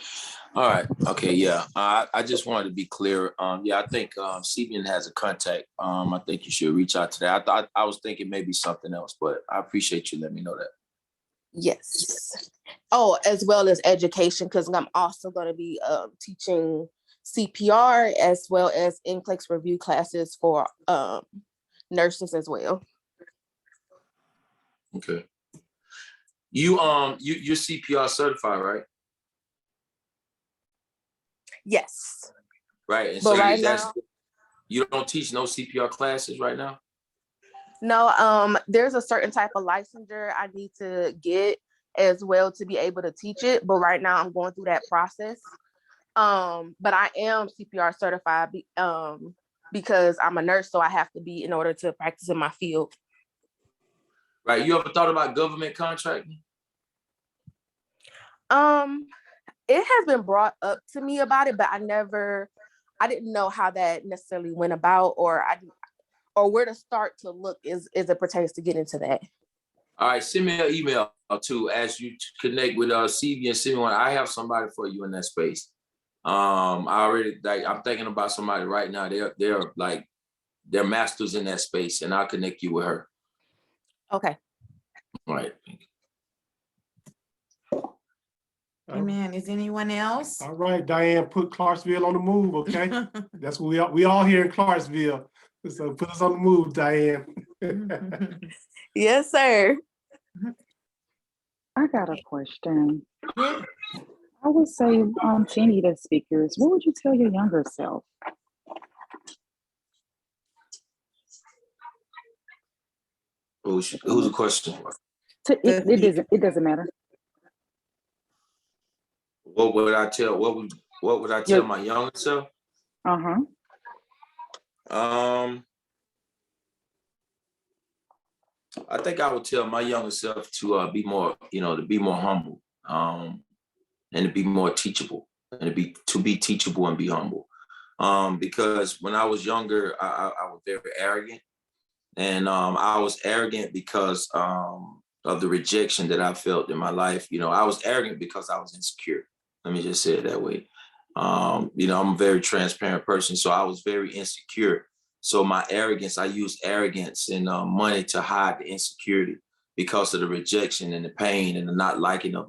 All right. Okay. Yeah. I just wanted to be clear. Yeah, I think Cebien has a contact. I think you should reach out to that. I was thinking maybe something else, but I appreciate you letting me know that. Yes. Oh, as well as education, because I'm also going to be teaching CPR as well as NCLEX review classes for nurses as well. Okay. You're CPR certified, right? Yes. Right. And But so right now, you don't teach no CPR classes right now? no, there's a certain type of licensure I need to get as well to be able to teach it. But right now I'm going through that process. But I am CPR certified because I'm a nurse, so I have to be in order to practice in my field. Right. You ever thought about government contracting? It has been brought up to me about it, but I didn't know how that necessarily went about, or where to start to look as it pertains to get into that. All right, send me an email to ask you to connect with Cebien. Cebien, I have somebody for you in that space. I'm thinking about somebody right now. They're masters in that space, and I'll connect you with her. Okay. All right. Amen. Is anyone else? All right, Diane, put Clarksville on the move, okay? That's what we all here in Clarksville. So put us on the move, Diane. Yes, sir. I got a question. Yeah. I would say to any of the speakers, what would you tell your younger self? Who's the question? It doesn't matter. What would I tell? What would I tell my younger self? Uh-huh. I think I would tell my younger self to be more, to be more humble, and to be more teachable, and to be teachable and be humble. Because when I was younger, I was very arrogant, and I was arrogant because of the rejection that I felt in my life. I was arrogant because I was insecure. Let me just say it that way. I'm a very transparent person, so I was very insecure. So my arrogance, I used arrogance and money to hide the insecurity because of the rejection and the pain and the not liking of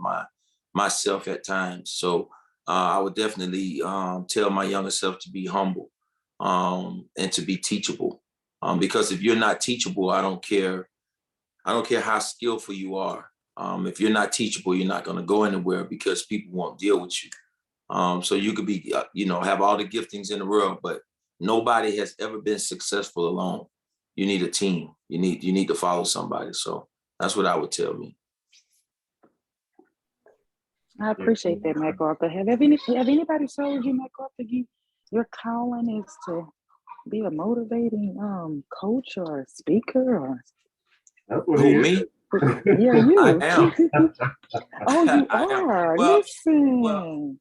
myself at times. So I would definitely tell my younger self to be humble and to be teachable. Because if you're not teachable, I don't care how skillful you are. If you're not teachable, you're not going to go anywhere because people won't deal with you. So you could be, have all the giftings in the world, but nobody has ever been successful alone. You need a team. You need to follow somebody. So that's what I would tell me. I appreciate that, McArthur. Have anybody told you, McArthur, your calling is to be a motivating coach or a speaker or? Who, me? Yeah, you. I am. Oh, you I am. are. Well, Listen.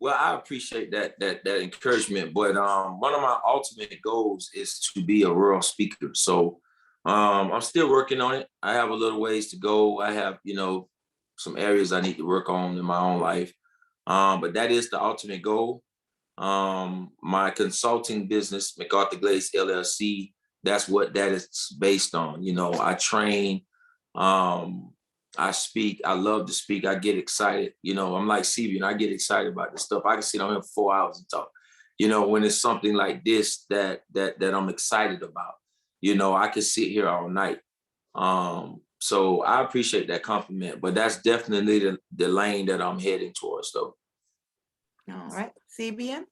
Well, I appreciate that encouragement, but one of my ultimate goals is to be a rural speaker. So I'm still working on it. I have a little ways to go. I have, some areas I need to work on in my own life. But that is the ultimate goal. My consulting business, McArthur Glaze LLC, that's what that is based on. I train, I speak. I love to speak. I get excited. I'm like Cebien. I get excited about this stuff. I can sit on here for 4 hours and talk. When it's something like this that I'm excited about, I could sit here all night. So I appreciate that compliment, but that's definitely the lane that I'm heading towards, though. All right, Cebien?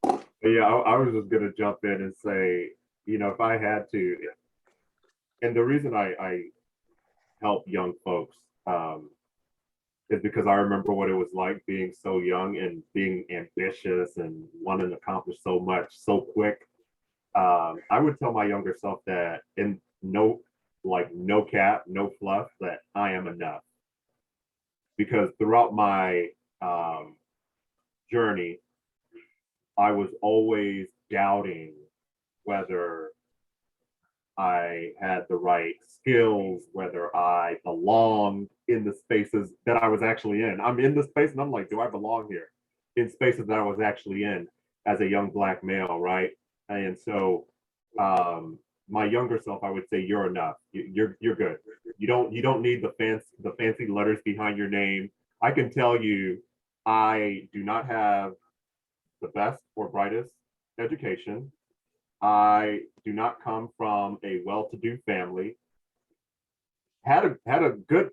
Yeah, I was just gonna jump in and say, if I had to, and the reason I help young folks is because I remember what it was like being so young and being ambitious and wanting to accomplish so much so quick. I would tell my younger self that, in no cap, no fluff, that I am enough. Because throughout my journey, I was always doubting whether I had the right skills, whether I belonged in the spaces that I was actually in. I'm in the space and I'm like, do I belong here? In spaces that I was actually in as a young Black male, right? And so my younger self, I would say, you're enough. You're good. You don't need the fancy letters behind your name. I can tell you, I do not have the best or brightest education. I do not come from a well-to-do family. Had a good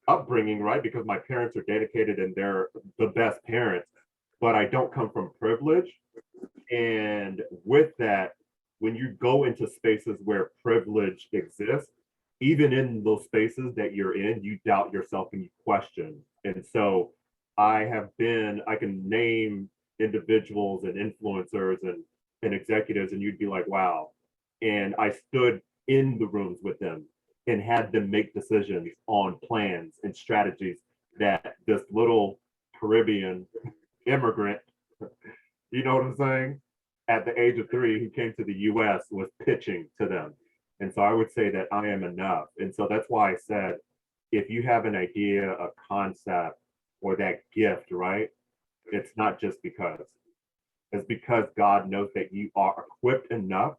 upbringing, right? Because my parents are dedicated and they're the best parents, but I don't come from privilege. And with that, when you go into spaces where privilege exists, even in those spaces that you're in, you doubt yourself and you question. And so I can name individuals and influencers and executives, and you'd be like, wow. And I stood in the rooms with them and had them make decisions on plans and strategies that this little Caribbean immigrant, you know what I'm saying, at the age of 3, who came to the US, was pitching to them. And so I would say that I am enough. And so that's why I said, if you have an idea, a concept, or that gift, right? It's not just because. It's because God knows that you are equipped enough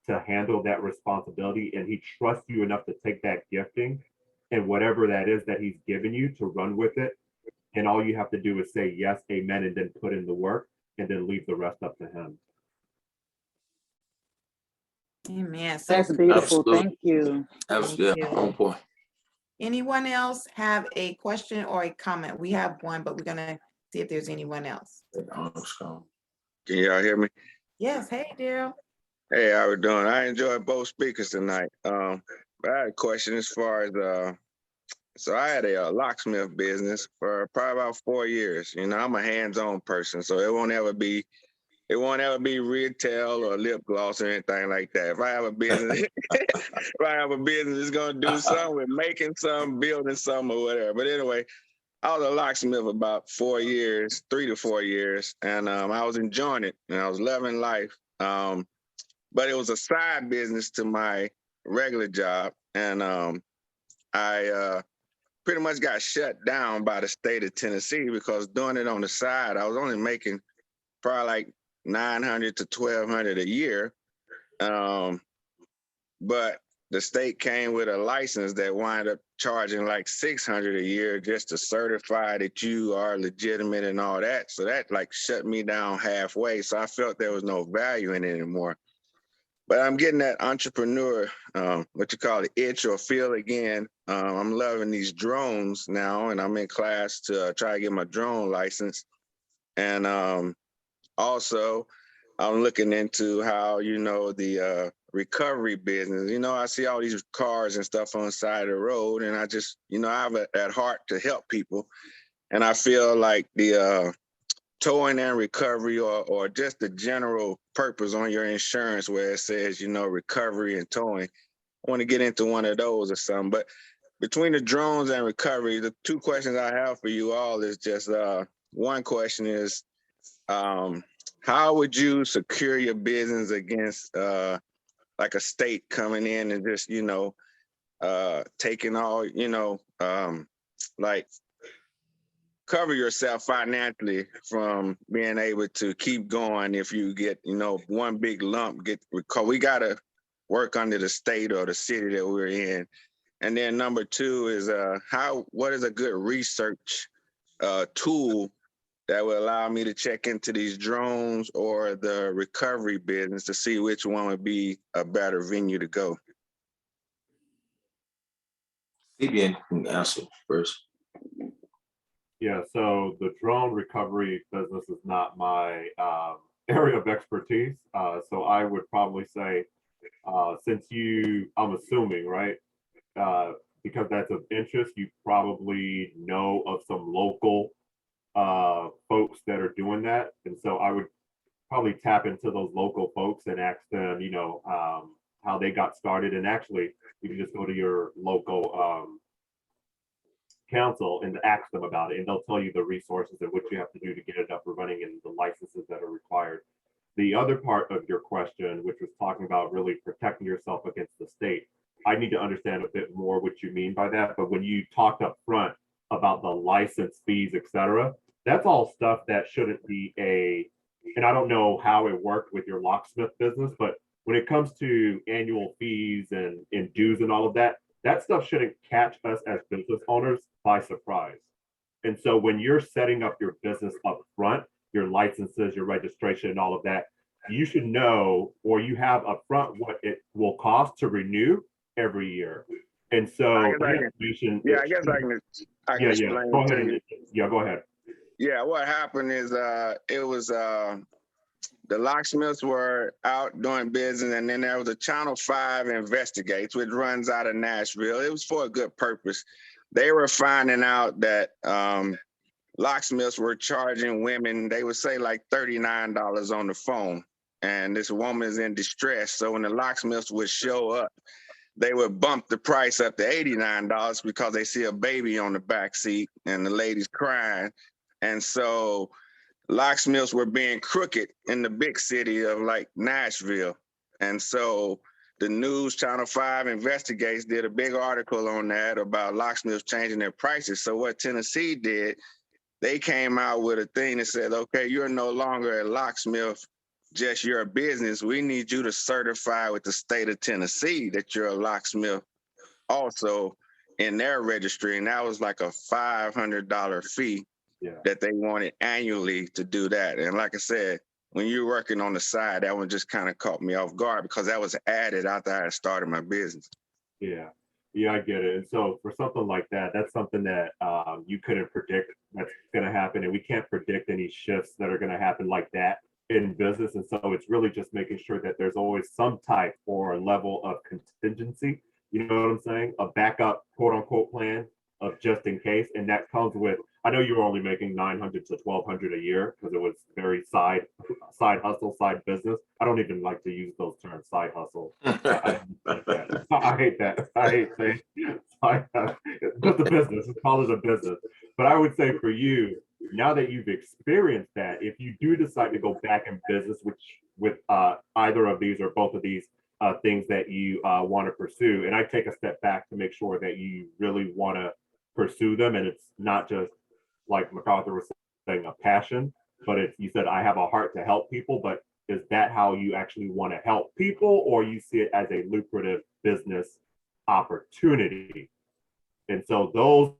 to handle that responsibility, and he trusts you enough to take that gifting and whatever that is that he's given you to run with it. And all you have to do is say yes, amen, and then put in the work and then leave the rest up to him. Amen. So That's beautiful. Absolutely. Thank you. Absolutely. Thank you. On point. Anyone else have a question or a comment? We have one, but we're gonna see if there's anyone else. Can y'all hear me? Yes. Hey, Daryl. Hey, how we doing? I enjoyed both speakers tonight. I had a question as far as so I had a locksmith business for probably about 4 years. I'm a hands-on person, so it won't ever be retail or lip gloss or anything like that. If I have a business, it's gonna do something with making something, building something, or whatever. But anyway, I was a locksmith about 4 years, 3 to 4 years, and I was enjoying it and I was loving life. But it was a side business to my regular job, and I pretty much got shut down by the state of Tennessee because doing it on the side, I was only making probably like $900 to $1,200 a year. But the state came with a license that wound up charging like $600 a year just to certify that you are legitimate and all that. So that like shut me down halfway. So I felt there was no value in it anymore. But I'm getting that entrepreneur, what you call it, itch or feel again. I'm loving these drones now, and I'm in class to try to get my drone license. And also, I'm looking into how, the recovery business. I see all these cars and stuff on the side of the road, and I just, I have at heart to help people. And I feel like the towing and recovery or just the general purpose on your insurance where it says, recovery and towing. I want to get into one of those or something. But between the drones and recovery, the 2 questions I have for you all is just one question is, how would you secure your business against like a state coming in and just, taking all, like cover yourself financially from being able to keep going if you get, one big lump, because we got to work under the state or the city that we're in. And then number 2 is what is a good research tool that will allow me to check into these drones or the recovery business to see which one would be a better venue to go? Cebien can answer first. Yeah, so the drone recovery business is not my area of expertise. So I would probably say, since I'm assuming, right? Because that's of interest, you probably know of some local folks that are doing that. And so I would probably tap into those local folks and ask them, how they got started. And actually, you can just go to your local council and ask them about it, and they'll tell you the resources and what you have to do to get it up and running and the licenses that are required. The other part of your question, which was talking about really protecting yourself against the state, I need to understand a bit more what you mean by that. But when you talked up front about the license fees, et cetera, that's all stuff that shouldn't be and I don't know how it worked with your locksmith business, but when it comes to annual fees and dues and all of that, that stuff shouldn't catch us as business owners by surprise. And so when you're setting up your business up front, your licenses, your registration, and all of that, you should know, or you have upfront what it will cost to renew every year. And so I guess I can explain Go to ahead. you. Yeah, go ahead. Yeah, what happened is it was the locksmiths were out doing business, and then there was a Channel 5 Investigates, which runs out of Nashville. It was for a good purpose. They were finding out that locksmiths were charging women, they would say like $39 on the phone. And this woman is in distress. So when the locksmiths would show up, they would bump the price up to $89 because they see a baby on the back seat and the lady's crying. And so locksmiths were being crooked in the big city of like Nashville. And so the news Channel 5 Investigates did a big article on that about locksmiths changing their prices. So what Tennessee did, they came out with a thing that said, okay, you're no longer a locksmith, just your business. We need you to certify with the state of Tennessee that you're a locksmith also in their registry. And that was like a $500 fee that they wanted annually to do that. And like I said, when you're working on the side, that one just kind of caught me off guard because that was added after I had started my business. Yeah, I get it. And so for something like that, that's something that you couldn't predict that's going to happen. And we can't predict any shifts that are going to happen like that in business. And so it's really just making sure that there's always some type or level of contingency. You know what I'm saying? A backup, quote unquote, plan of just in case. And that comes with, I know you were only making $900 to $1,200 a year because it was very side hustle, side business. I don't even like to use those terms, side hustle. I hate that. I hate saying just a business. Let's call it a business. But I would say for you, now that you've experienced that, if you do decide to go back in business, with either of these or both of these things that you want to pursue, and I take a step back to make sure that you really want to pursue them, and it's not just like MacArthur was saying, a passion, but you said, I have a heart to help people, but is that how you actually want to help people, or you see it as a lucrative business opportunity? And so those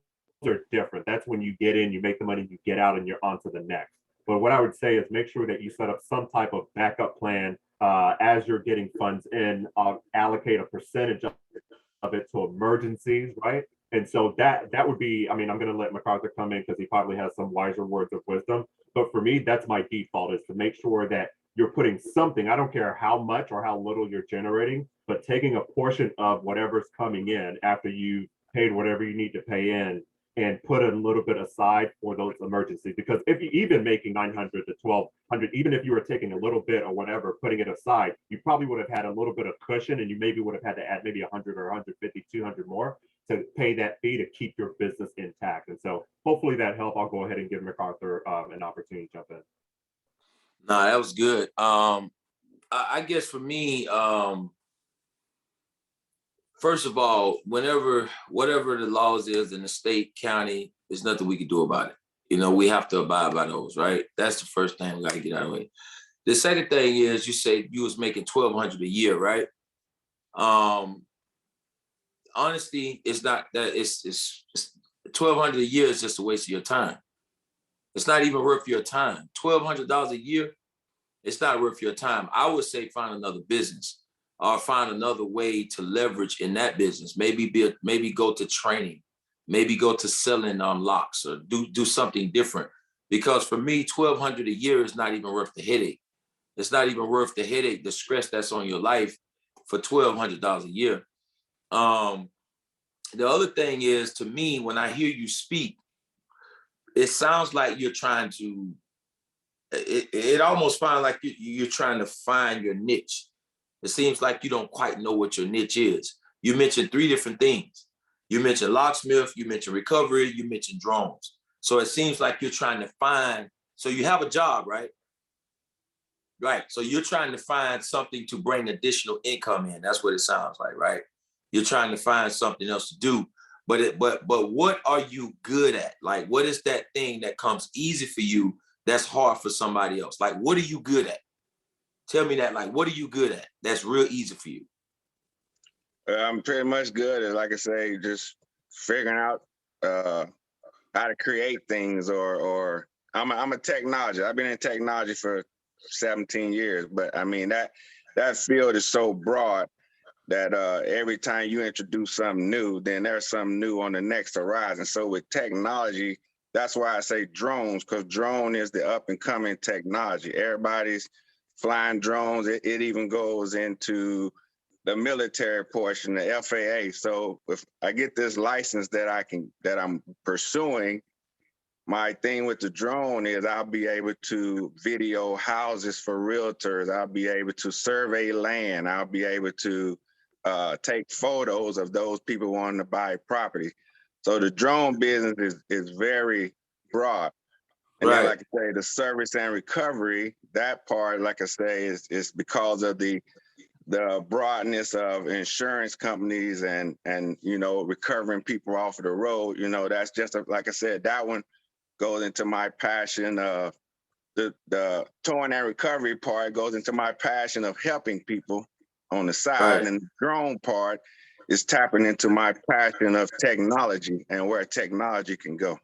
are different. That's when you get in, you make the money, you get out, and you're on to the next. But what I would say is make sure that you set up some type of backup plan as you're getting funds in, allocate a percentage of it to emergencies, right? And so that would be, I mean, I'm going to let MacArthur come in because he probably has some wiser words of wisdom. But for me, that's my default, is to make sure that you're putting something, I don't care how much or how little you're generating, but taking a portion of whatever's coming in after you paid whatever you need to pay in and put a little bit aside for those emergencies. Because if you even making $900 to $1,200, even if you were taking a little bit or whatever, putting it aside, you probably would have had a little bit of cushion, and you maybe would have had to add maybe 100 or 150, 200 more to pay that fee to keep your business intact. And so hopefully that helped. I'll go ahead and give MacArthur an opportunity to jump in. No, that was good. I guess for me, first of all, whatever the laws is in the state, county, there's nothing we can do about it. You know, we have to abide by those, right? That's the first thing we got to get out of the way. The second thing is, you say you was making $1,200 a year, right? Honestly, it's not that. It's $1,200 a year is just a waste of your time. It's not even worth your time. $1,200 a year, it's not worth your time. I would say find another business. or find another way to leverage in that business. Maybe go to training, maybe go to selling locks, or do something different. Because for me, $1,200 a year is not even worth the headache. It's not even worth the headache, the stress that's on your life for $1,200 a year. The other thing is, to me, when I hear you speak, it sounds like you're trying to, it almost sounds like you're trying to find your niche. It seems like you don't quite know what your niche is. You mentioned 3 different things. You mentioned locksmith, you mentioned recovery, you mentioned drones. So it seems like you're trying to find, so you have a job, right? Right, so you're trying to find something to bring additional income in. That's what it sounds like, right? You're trying to find something else to do. But what are you good at? Like, what is that thing that comes easy for you that's hard for somebody else? Like, what are you good at? Tell me that, like, what are you good at that's real easy for you? I'm pretty much good at, like I say, just figuring out how to create things, or I'm a technologist. I've been in technology for 17 years, but I mean, that field is so broad that every time you introduce something new, then there's something new on the next horizon. So with technology, that's why I say drones, because drone is the up and coming technology. Everybody's flying drones. It even goes into the military portion, the FAA. So if I get this license that I'm pursuing, my thing with the drone is I'll be able to video houses for realtors. I'll be able to survey land. I'll be able to take photos of those people wanting to buy property. So the drone business is very broad. And then, like I say, the service and recovery, that part, like I say, is because of the broadness of insurance companies and recovering people off of the road. That's just like I said, that one goes into my passion. The towing and recovery part goes into my passion of helping people on the side, and the drone part is tapping into my passion of technology and where technology can go.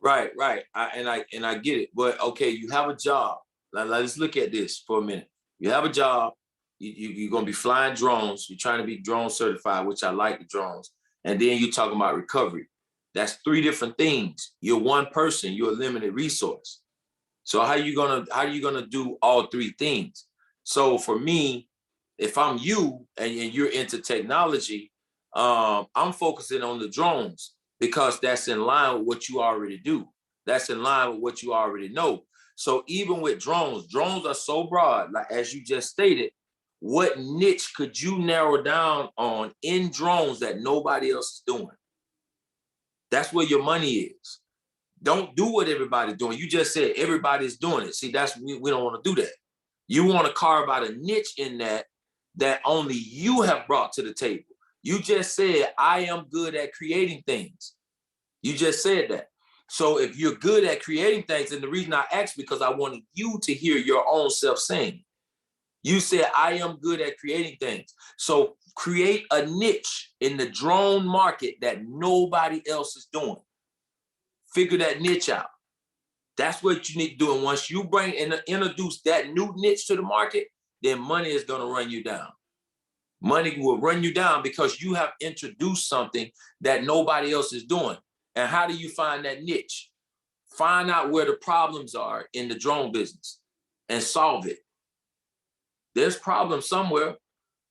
Right. I get it. But okay, you have a job. Let's look at this for a minute. You have a job. You're gonna be flying drones. You're trying to be drone certified, which I like the drones. And then you're talking about recovery. That's 3 different things. You're one person. You're a limited resource. So how are you gonna do all 3 things? So for me, if I'm you and you're into technology, I'm focusing on the drones because that's in line with what you already do. That's in line with what you already know. So even with drones are so broad, like as you just stated, what niche could you narrow down on in drones that nobody else is doing? That's where your money is. Don't do what everybody's doing. You just said everybody's doing it. See, we don't want to do that. You want to carve out a niche in that only you have brought to the table. You just said, I am good at creating things. You just said that. So if you're good at creating things, and the reason I asked, because I wanted you to hear your own self saying, you said, I am good at creating things. So create a niche in the drone market that nobody else is doing. Figure that niche out. That's what you need to do. And once you bring and introduce that new niche to the market, then money is going to run you down. Money will run you down because you have introduced something that nobody else is doing. And how do you find that niche? Find out where the problems are in the drone business and solve it. There's problems somewhere.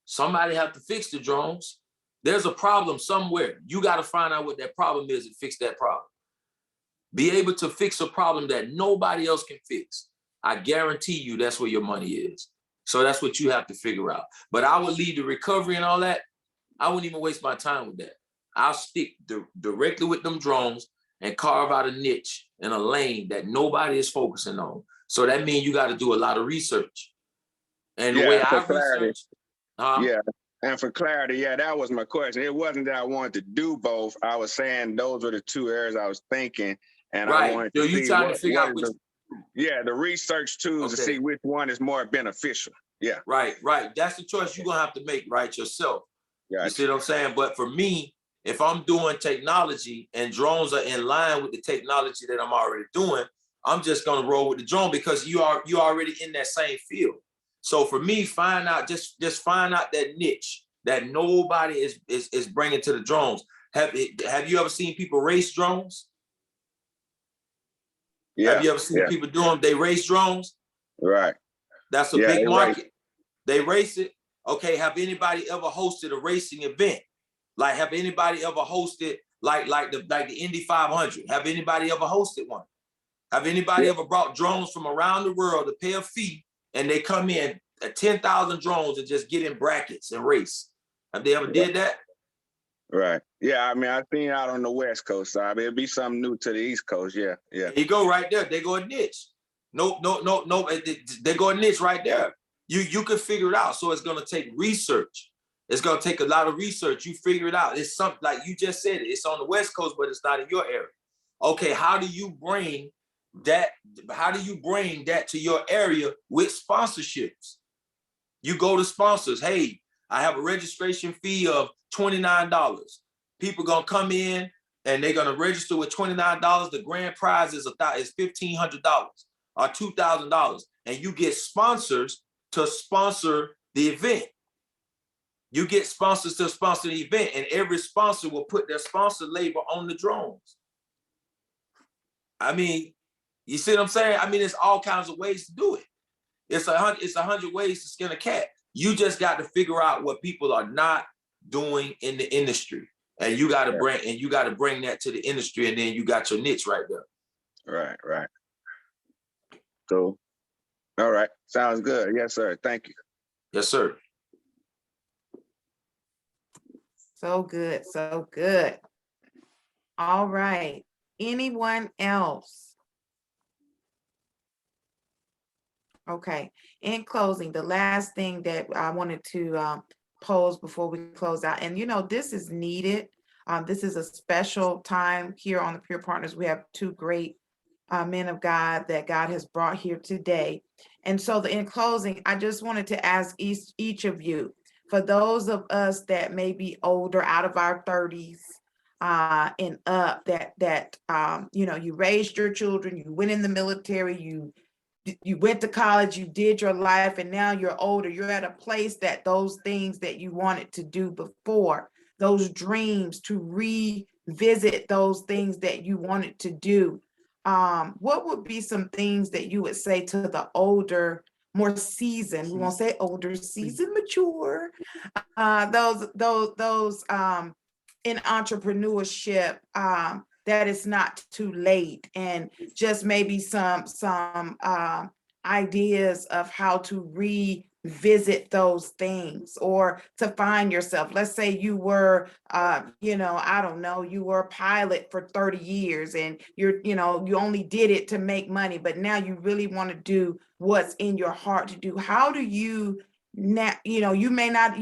Somebody have to fix the drones. There's a problem somewhere. You got to find out what that problem is and fix that problem. Be able to fix a problem that nobody else can fix. I guarantee you that's where your money is. So that's what you have to figure out. But I would leave the recovery and all that. I wouldn't even waste my time with that. I'll stick directly with them drones and carve out a niche in a lane that nobody is focusing on. So that means you got to do a lot of research. And the way I research, yeah. And for clarity, that was my question. It wasn't that I wanted to do both. I was saying those were the 2 areas I was thinking. And I wanted to see trying to figure out which. The research tools to see which one is more beneficial. Yeah. Right. That's the choice you're going to have to make, right, yourself. Gotcha. You see what I'm saying? But for me, if I'm doing technology and drones are in line with the technology that I'm already doing, I'm just going to roll with the drone because you are already in that same field. So for me, just find out that niche that nobody is bringing to the drones. Have you ever seen people race drones? Yeah. Have you ever seen people doing, they race drones? Right. That's a Yeah, big they market. They race it. Okay, have anybody ever hosted a racing event? Like, have anybody ever hosted like the Indy 500? Have anybody ever hosted one? Have anybody ever brought drones from around the world to pay a fee and they come in at 10,000 drones and just get in brackets and race? Have they ever did that? Right. Yeah, I mean, I've seen out on the West Coast side. It'll be something new to the East Coast. Yeah, yeah. There you go, right there. They go a niche. No. They go a niche right there. You can figure it out. So it's gonna take research. It's gonna take a lot of research. You figure it out. It's something like you just said. It's on the West Coast, but it's not in your area. Okay, how do you bring that? How do you bring that to your area with sponsorships? You go to sponsors. Hey, I have a registration fee of $29. People gonna come in and they're gonna register with $29. The grand prize is $1,500 or $2,000, and you get sponsors to sponsor the event. You get sponsors to sponsor the event, and every sponsor will put their sponsor label on the drones. I mean, you see what I'm saying? I mean, there's all kinds of ways to do it. It's 100 ways to skin a cat. You just got to figure out what people are not doing in the industry, and you got to bring that to the industry, and then you got your niche right there. Right, right. Cool. All right. Sounds good. Yes, sir. Thank you. Yes, sir. So good, so good. All right. Anyone else? Okay. In closing, the last thing that I wanted to pose before we close out, and this is needed. This is a special time here on the Pure Partners. We have two great men of God that God has brought here today. And so in closing, I just wanted to ask each of you, for those of us that may be older, out of our 30s and up, that you raised your children, you went in the military, you went to college, you did your life, and now you're older. You're at a place that those things that you wanted to do before, those dreams, to revisit those things that you wanted to do. What would be some things that you would say to the older, more seasoned, we won't say older, seasoned, mature, those in entrepreneurship, that it's not too late, and just maybe some ideas of how to revisit those things, or to find yourself. Let's say you were, I don't know, you were a pilot for 30 years and you only did it to make money, but now you really want to do what's in your heart to do. How do you now, you may not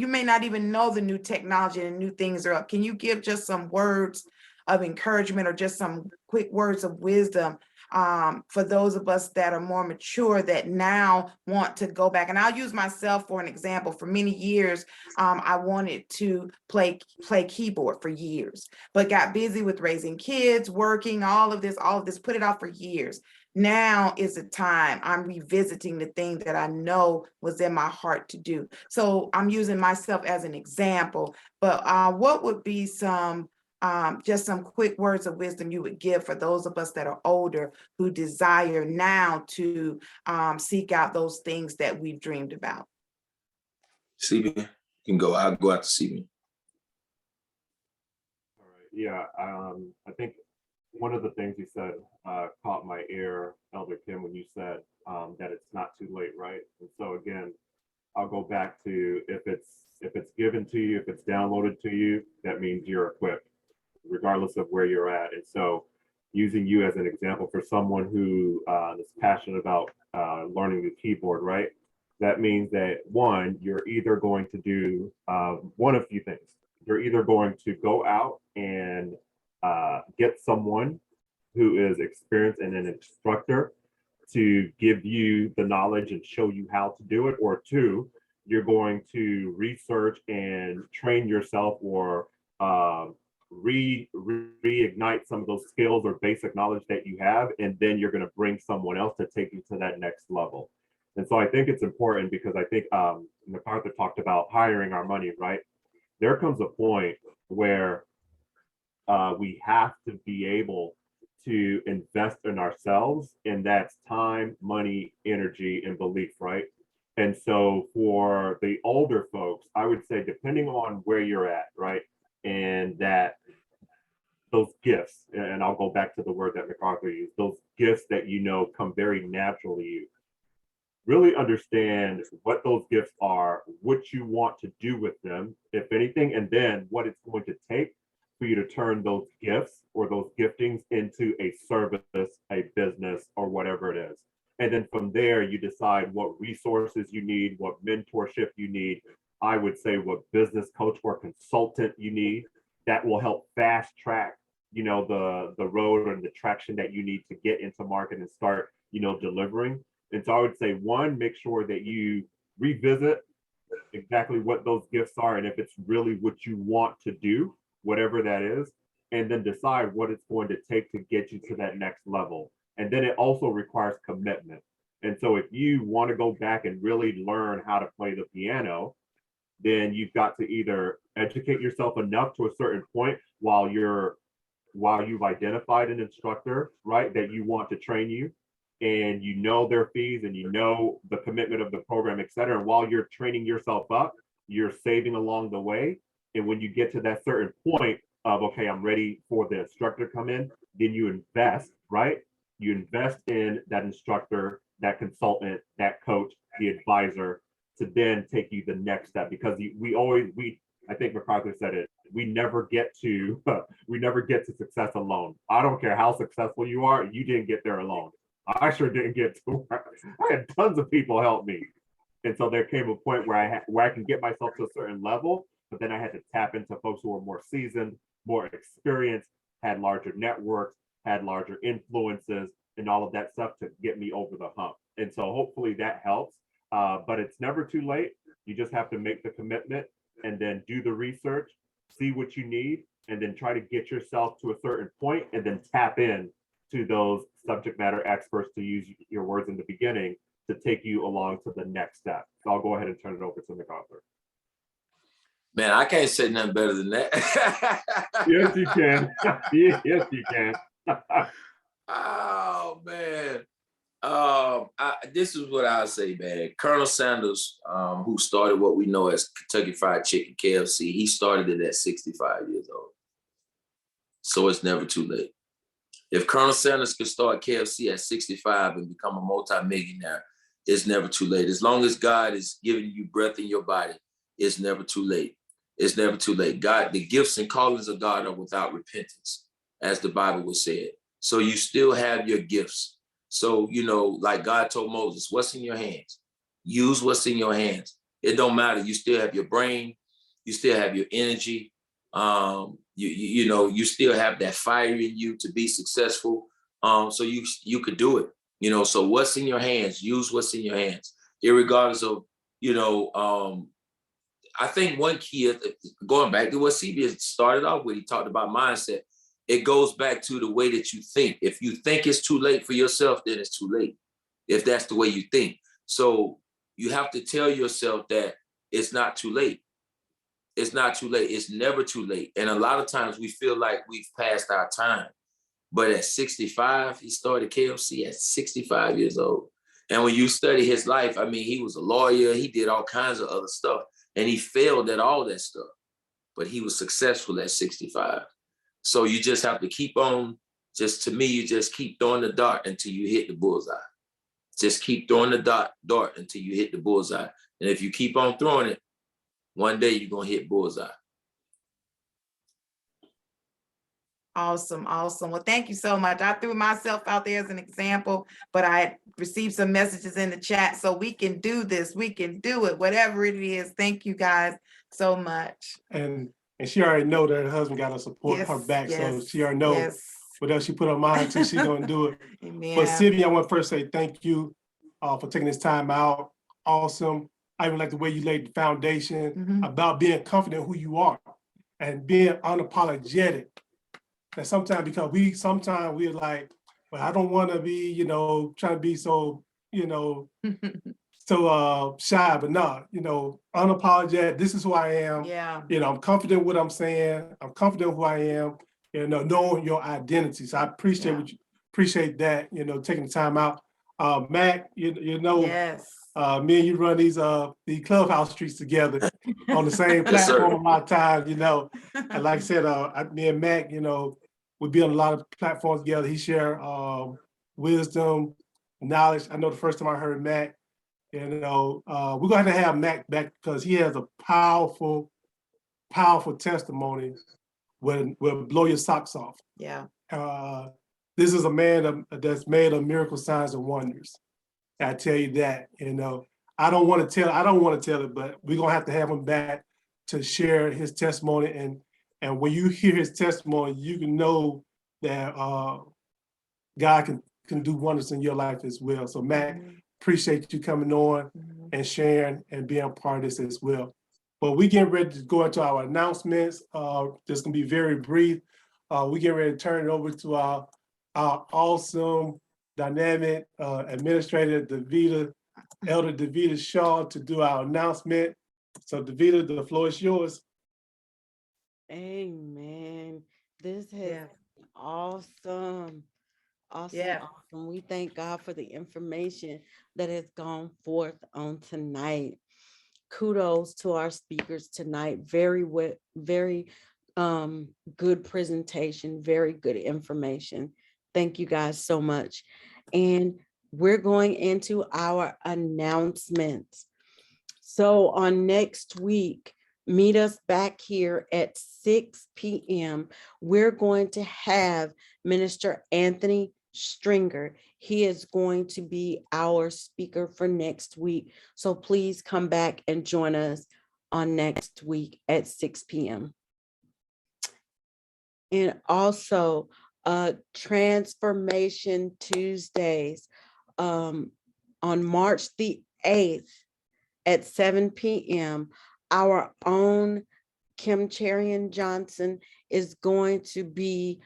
even know the new technology and new things are up. Can you give just some words of encouragement or just some quick words of wisdom for those of us that are more mature, that now want to go back? And I'll use myself for an example. For many years, I wanted to play keyboard for years, but got busy with raising kids, working, all of this, put it off for years. Now is the time I'm revisiting the thing that I know was in my heart to do. So I'm using myself as an example, but what would be just some quick words of wisdom you would give for those of us that are older who desire now to seek out those things that we've dreamed about? Cebien, you can go. I'll go out to Cebien. All right. Yeah. I think one of the things you said caught my ear, Elder Kim, when you said that it's not too late, right? And so again, I'll go back to if it's given to you, if it's downloaded to you, that means you're equipped, regardless of where you're at. And so using you as an example for someone who is passionate about learning the keyboard, right? That means that one, you're either going to do one of a few things. You're either going to go out and get someone who is experienced and an instructor to give you the knowledge and show you how to do it, or two, you're going to research and train yourself, or reignite some of those skills or basic knowledge that you have, and then you're going to bring someone else to take you to that next level. And so I think it's important because I think MacArthur talked about hiring our money, right? There comes a point where we have to be able to invest in ourselves, and that's time, money, energy, and belief, right? And so for the older folks, I would say, depending on where you're at, right? And that those gifts, and I'll go back to the word that MacArthur used, those gifts that you know come very naturally to you. Really understand what those gifts are, what you want to do with them, if anything, and then what it's going to take for you to turn those gifts or those giftings into a service, a business, or whatever it is. And then from there, you decide what resources you need, what mentorship you need. I would say what business coach or consultant you need that will help fast track, you know, the road and the traction that you need to get into market and start, you know, delivering. And so I would say, one, make sure that you revisit exactly what those gifts are and if it's really what you want to do, whatever that is, and then decide what it's going to take to get you to that next level. And then it also requires commitment. And so if you want to go back and really learn how to play the piano, then you've got to either educate yourself enough to a certain point while you've identified an instructor, right, that you want to train you, and you know their fees and you know the commitment of the program, et cetera. And while you're training yourself up, you're saving along the way. And when you get to that certain point of, okay, I'm ready for the instructor to come in, then you invest, right? You invest in that instructor, that consultant, that coach, the advisor, to then take you the next step. Because I think MacArthur said it, we never get to success alone. I don't care how successful you are, you didn't get there alone. I sure didn't get to. I had tons of people help me, and so there came a point where I can get myself to a certain level, but then I had to tap into folks who were more seasoned, more experienced, had larger networks, had larger influences, and all of that stuff to get me over the hump. And so hopefully that helps. But it's never too late. You just have to make the commitment and then do the research, see what you need, and then try to get yourself to a certain point, and then tap in to those subject matter experts, to use your words in the beginning, to take you along to the next step. So I'll go ahead and turn it over to MacArthur. Man, I can't say nothing better than that. Yes, you can. Yes, you can. Oh man. This is what I'll say, man. Colonel Sanders, who started what we know as Kentucky Fried Chicken, KFC, he started it at 65 years old. So it's never too late. If Colonel Sanders could start KFC at 65 and become a multimillionaire, it's never too late. As long as God is giving you breath in your body, it's never too late. It's never too late. God, the gifts and callings of God are without repentance, as the Bible would say it. So you still have your gifts. So, you know, like God told Moses, what's in your hands? Use what's in your hands. It don't matter. You still have your brain. You still have your energy. You know, you still have that fire in you to be successful. So you could do it, you know. So what's in your hands, use what's in your hands, irregardless of, you know, I think one key, going back to what Cebien started off with, he talked about mindset. It goes back to the way that you think. If you think it's too late for yourself, then it's too late, if that's the way you think. So you have to tell yourself that it's not too late. It's not too late. It's never too late. And a lot of times we feel like we've passed our time. But at 65, he started KFC at 65 years old. And when you study his life, I mean, he was a lawyer. He did all kinds of other stuff. And he failed at all that stuff. But he was successful at 65. So you just have to keep on, to me, you just keep throwing the dart until you hit the bullseye. Just keep throwing the dart until you hit the bullseye. And if you keep on throwing it, one day you're going to hit bullseye. Awesome, awesome. Well, thank you so much. I threw myself out there as an example, but I received some messages in the chat, so we can do this. We can do it, whatever it is. Thank you guys so much. And she already know that her husband got to support her back, so she already know whatever she put her mind to, she's going to do it. Amen. But Cebien, I want to first say thank you for taking this time out. Awesome. I even like the way you laid the foundation about being confident who you are and being unapologetic. And sometimes, because we're like, well, I don't want to be, you know, trying to be so, you know, shy, but no, unapologetic. This is who I am. Yeah. I'm confident what I'm saying. I'm confident who I am. Knowing your identity. So I appreciate that. Taking the time out. Mac, Yes. me and you run these clubhouse streets together on the same Yes, sir. platform a lot of times. And like I said, me and Mac, we be on a lot of platforms together. He share wisdom, knowledge. I know the first time I heard Mac, we're gonna have to have Mac back because he has a powerful testimony will blow your socks off. Yeah. This is a man that's made of miracle signs and wonders. I tell you that, I don't want to tell it, but we're gonna have to have him back to share his testimony. And when you hear his testimony, you can know that God can do wonders in your life as well. So Mac, appreciate you coming on and sharing and being a part of this as well. But we getting ready to go into our announcements. Just gonna be very brief. We getting ready to turn it over to our awesome, dynamic administrator, Elder Davita Shaw, to do our announcement. So Davita, the floor is yours. Amen. This has Yeah. been awesome. Awesome. Yeah. Awesome. We thank God for the information that has gone forth on tonight. Kudos to our speakers tonight. Very good presentation, very good information. Thank you guys so much. And we're going into our announcements. So on next week, meet us back here at 6 p.m. We're going to have Minister Anthony Stringer. He is going to be our speaker for next week. So please come back and join us on next week at 6 p.m. And also Transformation Tuesdays on March the 8th at 7 p.m. Our own Kim Cherian Johnson is going to be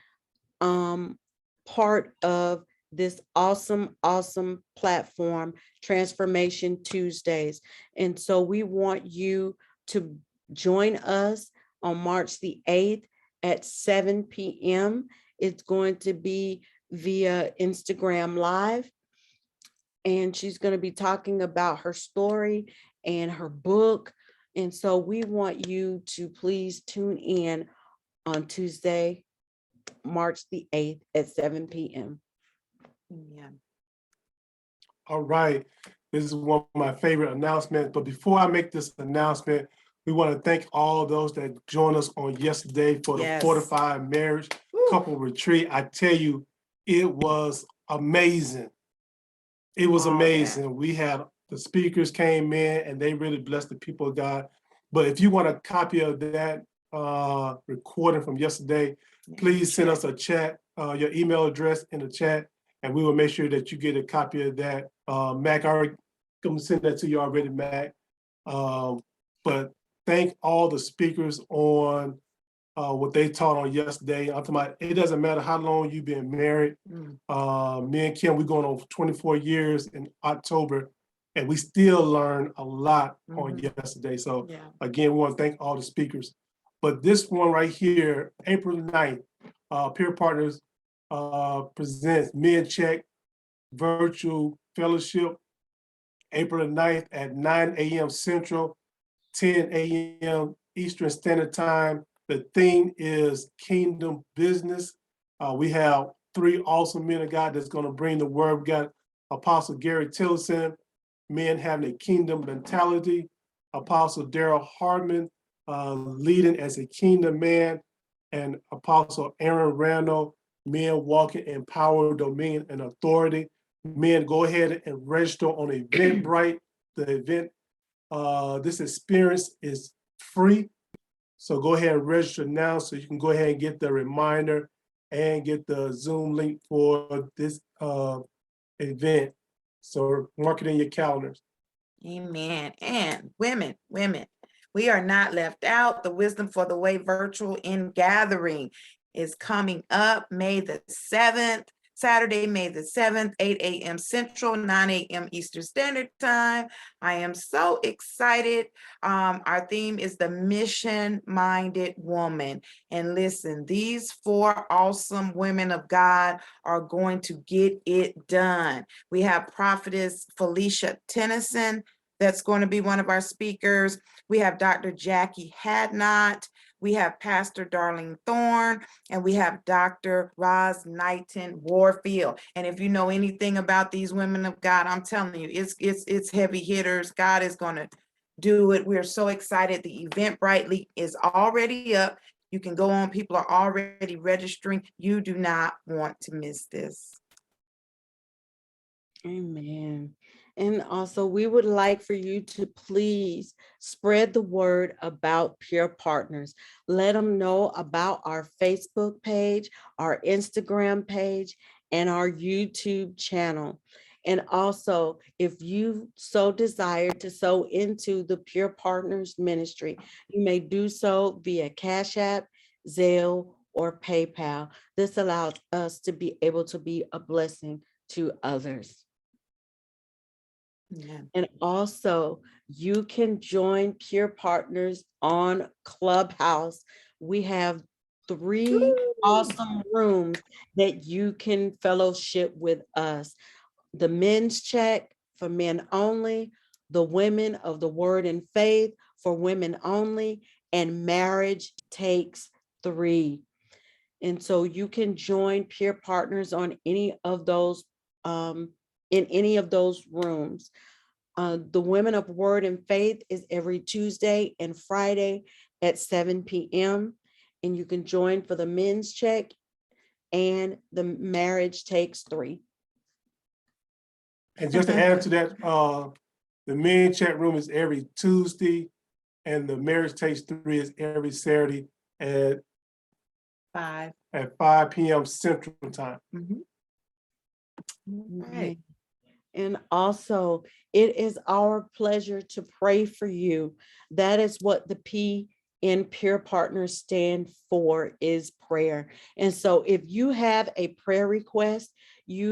part of this awesome platform, Transformation Tuesdays. And so we want you to join us on March the 8th at 7 p.m. It's going to be via Instagram Live. And she's going to be talking about her story and her book. And so we want you to please tune in on Tuesday, March the 8th at 7 p.m. Yeah. All right. This is one of my favorite announcements. But before I make this announcement, we want to thank all those that joined us on yesterday for the Fortified Marriage Couple Retreat. I tell you, it was amazing. It was amazing. Yeah. We had the speakers came in and they really blessed the people of God. But if you want a copy of that recording from yesterday, please send us a chat, your email address in the chat, and we will make sure that you get a copy of that. Mac, I already going to send that to you already, Mac. But thank all the speakers on what they taught on yesterday. I'm talking about, it doesn't matter how long you've been married. Me and Kim, we're going on 24 years in October, and we still learn a lot on yesterday. So again, we want to thank all the speakers. But this one right here, April 9th, Peer Partners presents Men Check Virtual Fellowship, April 9th at 9 a.m. Central, 10 a.m. Eastern Standard Time. The theme is Kingdom Business. We have 3 awesome men of God that's going to bring the word. We got Apostle Gary Tillison, Men Having a Kingdom Mentality, Apostle Daryl Hardman, leading as a kingdom man, and Apostle Aaron Randall, Men Walking in Power, Dominion, and Authority. Men, go ahead and register on Eventbrite. The event, this experience is free. So go ahead and register now so you can go ahead and get the reminder and get the Zoom link for this event. So mark it in your calendars. Amen. And women, we are not left out. The Wisdom for the Way virtual in gathering is coming up May the 7th, Saturday, May the 7th, 8 a.m. Central, 9 a.m. Eastern Standard Time. I am so excited. Our theme is the mission-minded woman. And listen, these 4 awesome women of God are going to get it done. We have Prophetess Felicia Tennyson, that's going to be one of our speakers. We have Dr. Jackie Hadnot. We have Pastor Darlene Thorne, and we have Dr. Roz Knighton Warfield. And if you know anything about these women of God, I'm telling you, it's heavy hitters. God is going to do it. We're so excited. The Eventbrite is already up. You can go on. People are already registering. You do not want to miss this. Amen. And also, we would like for you to please spread the word about Peer Partners. Let them know about our Facebook page, our Instagram page, and our YouTube channel. And also, if you so desire to sow into the Peer Partners ministry, you may do so via Cash App, Zelle, or PayPal. This allows us to be able to be a blessing to others. Yeah. And also, you can join Peer Partners on Clubhouse. We have 3 awesome rooms that you can fellowship with us. The Men's Check for men only, the Women of the Word and Faith for women only, and Marriage Takes 3. And so you can join Peer Partners on any of those, in any of those rooms. The Women of Word and Faith is every Tuesday and Friday at 7 p.m. And you can join for the Men's Check and the Marriage Takes 3. And just to add to that, the men chat room is every Tuesday, and the Marriage Takes 3 is every Saturday at 5. 5 p.m. Central Time. Right. And also, it is our pleasure to pray for you. That is what the P in Peer Partners stand for, is prayer. And so if you have a prayer request, you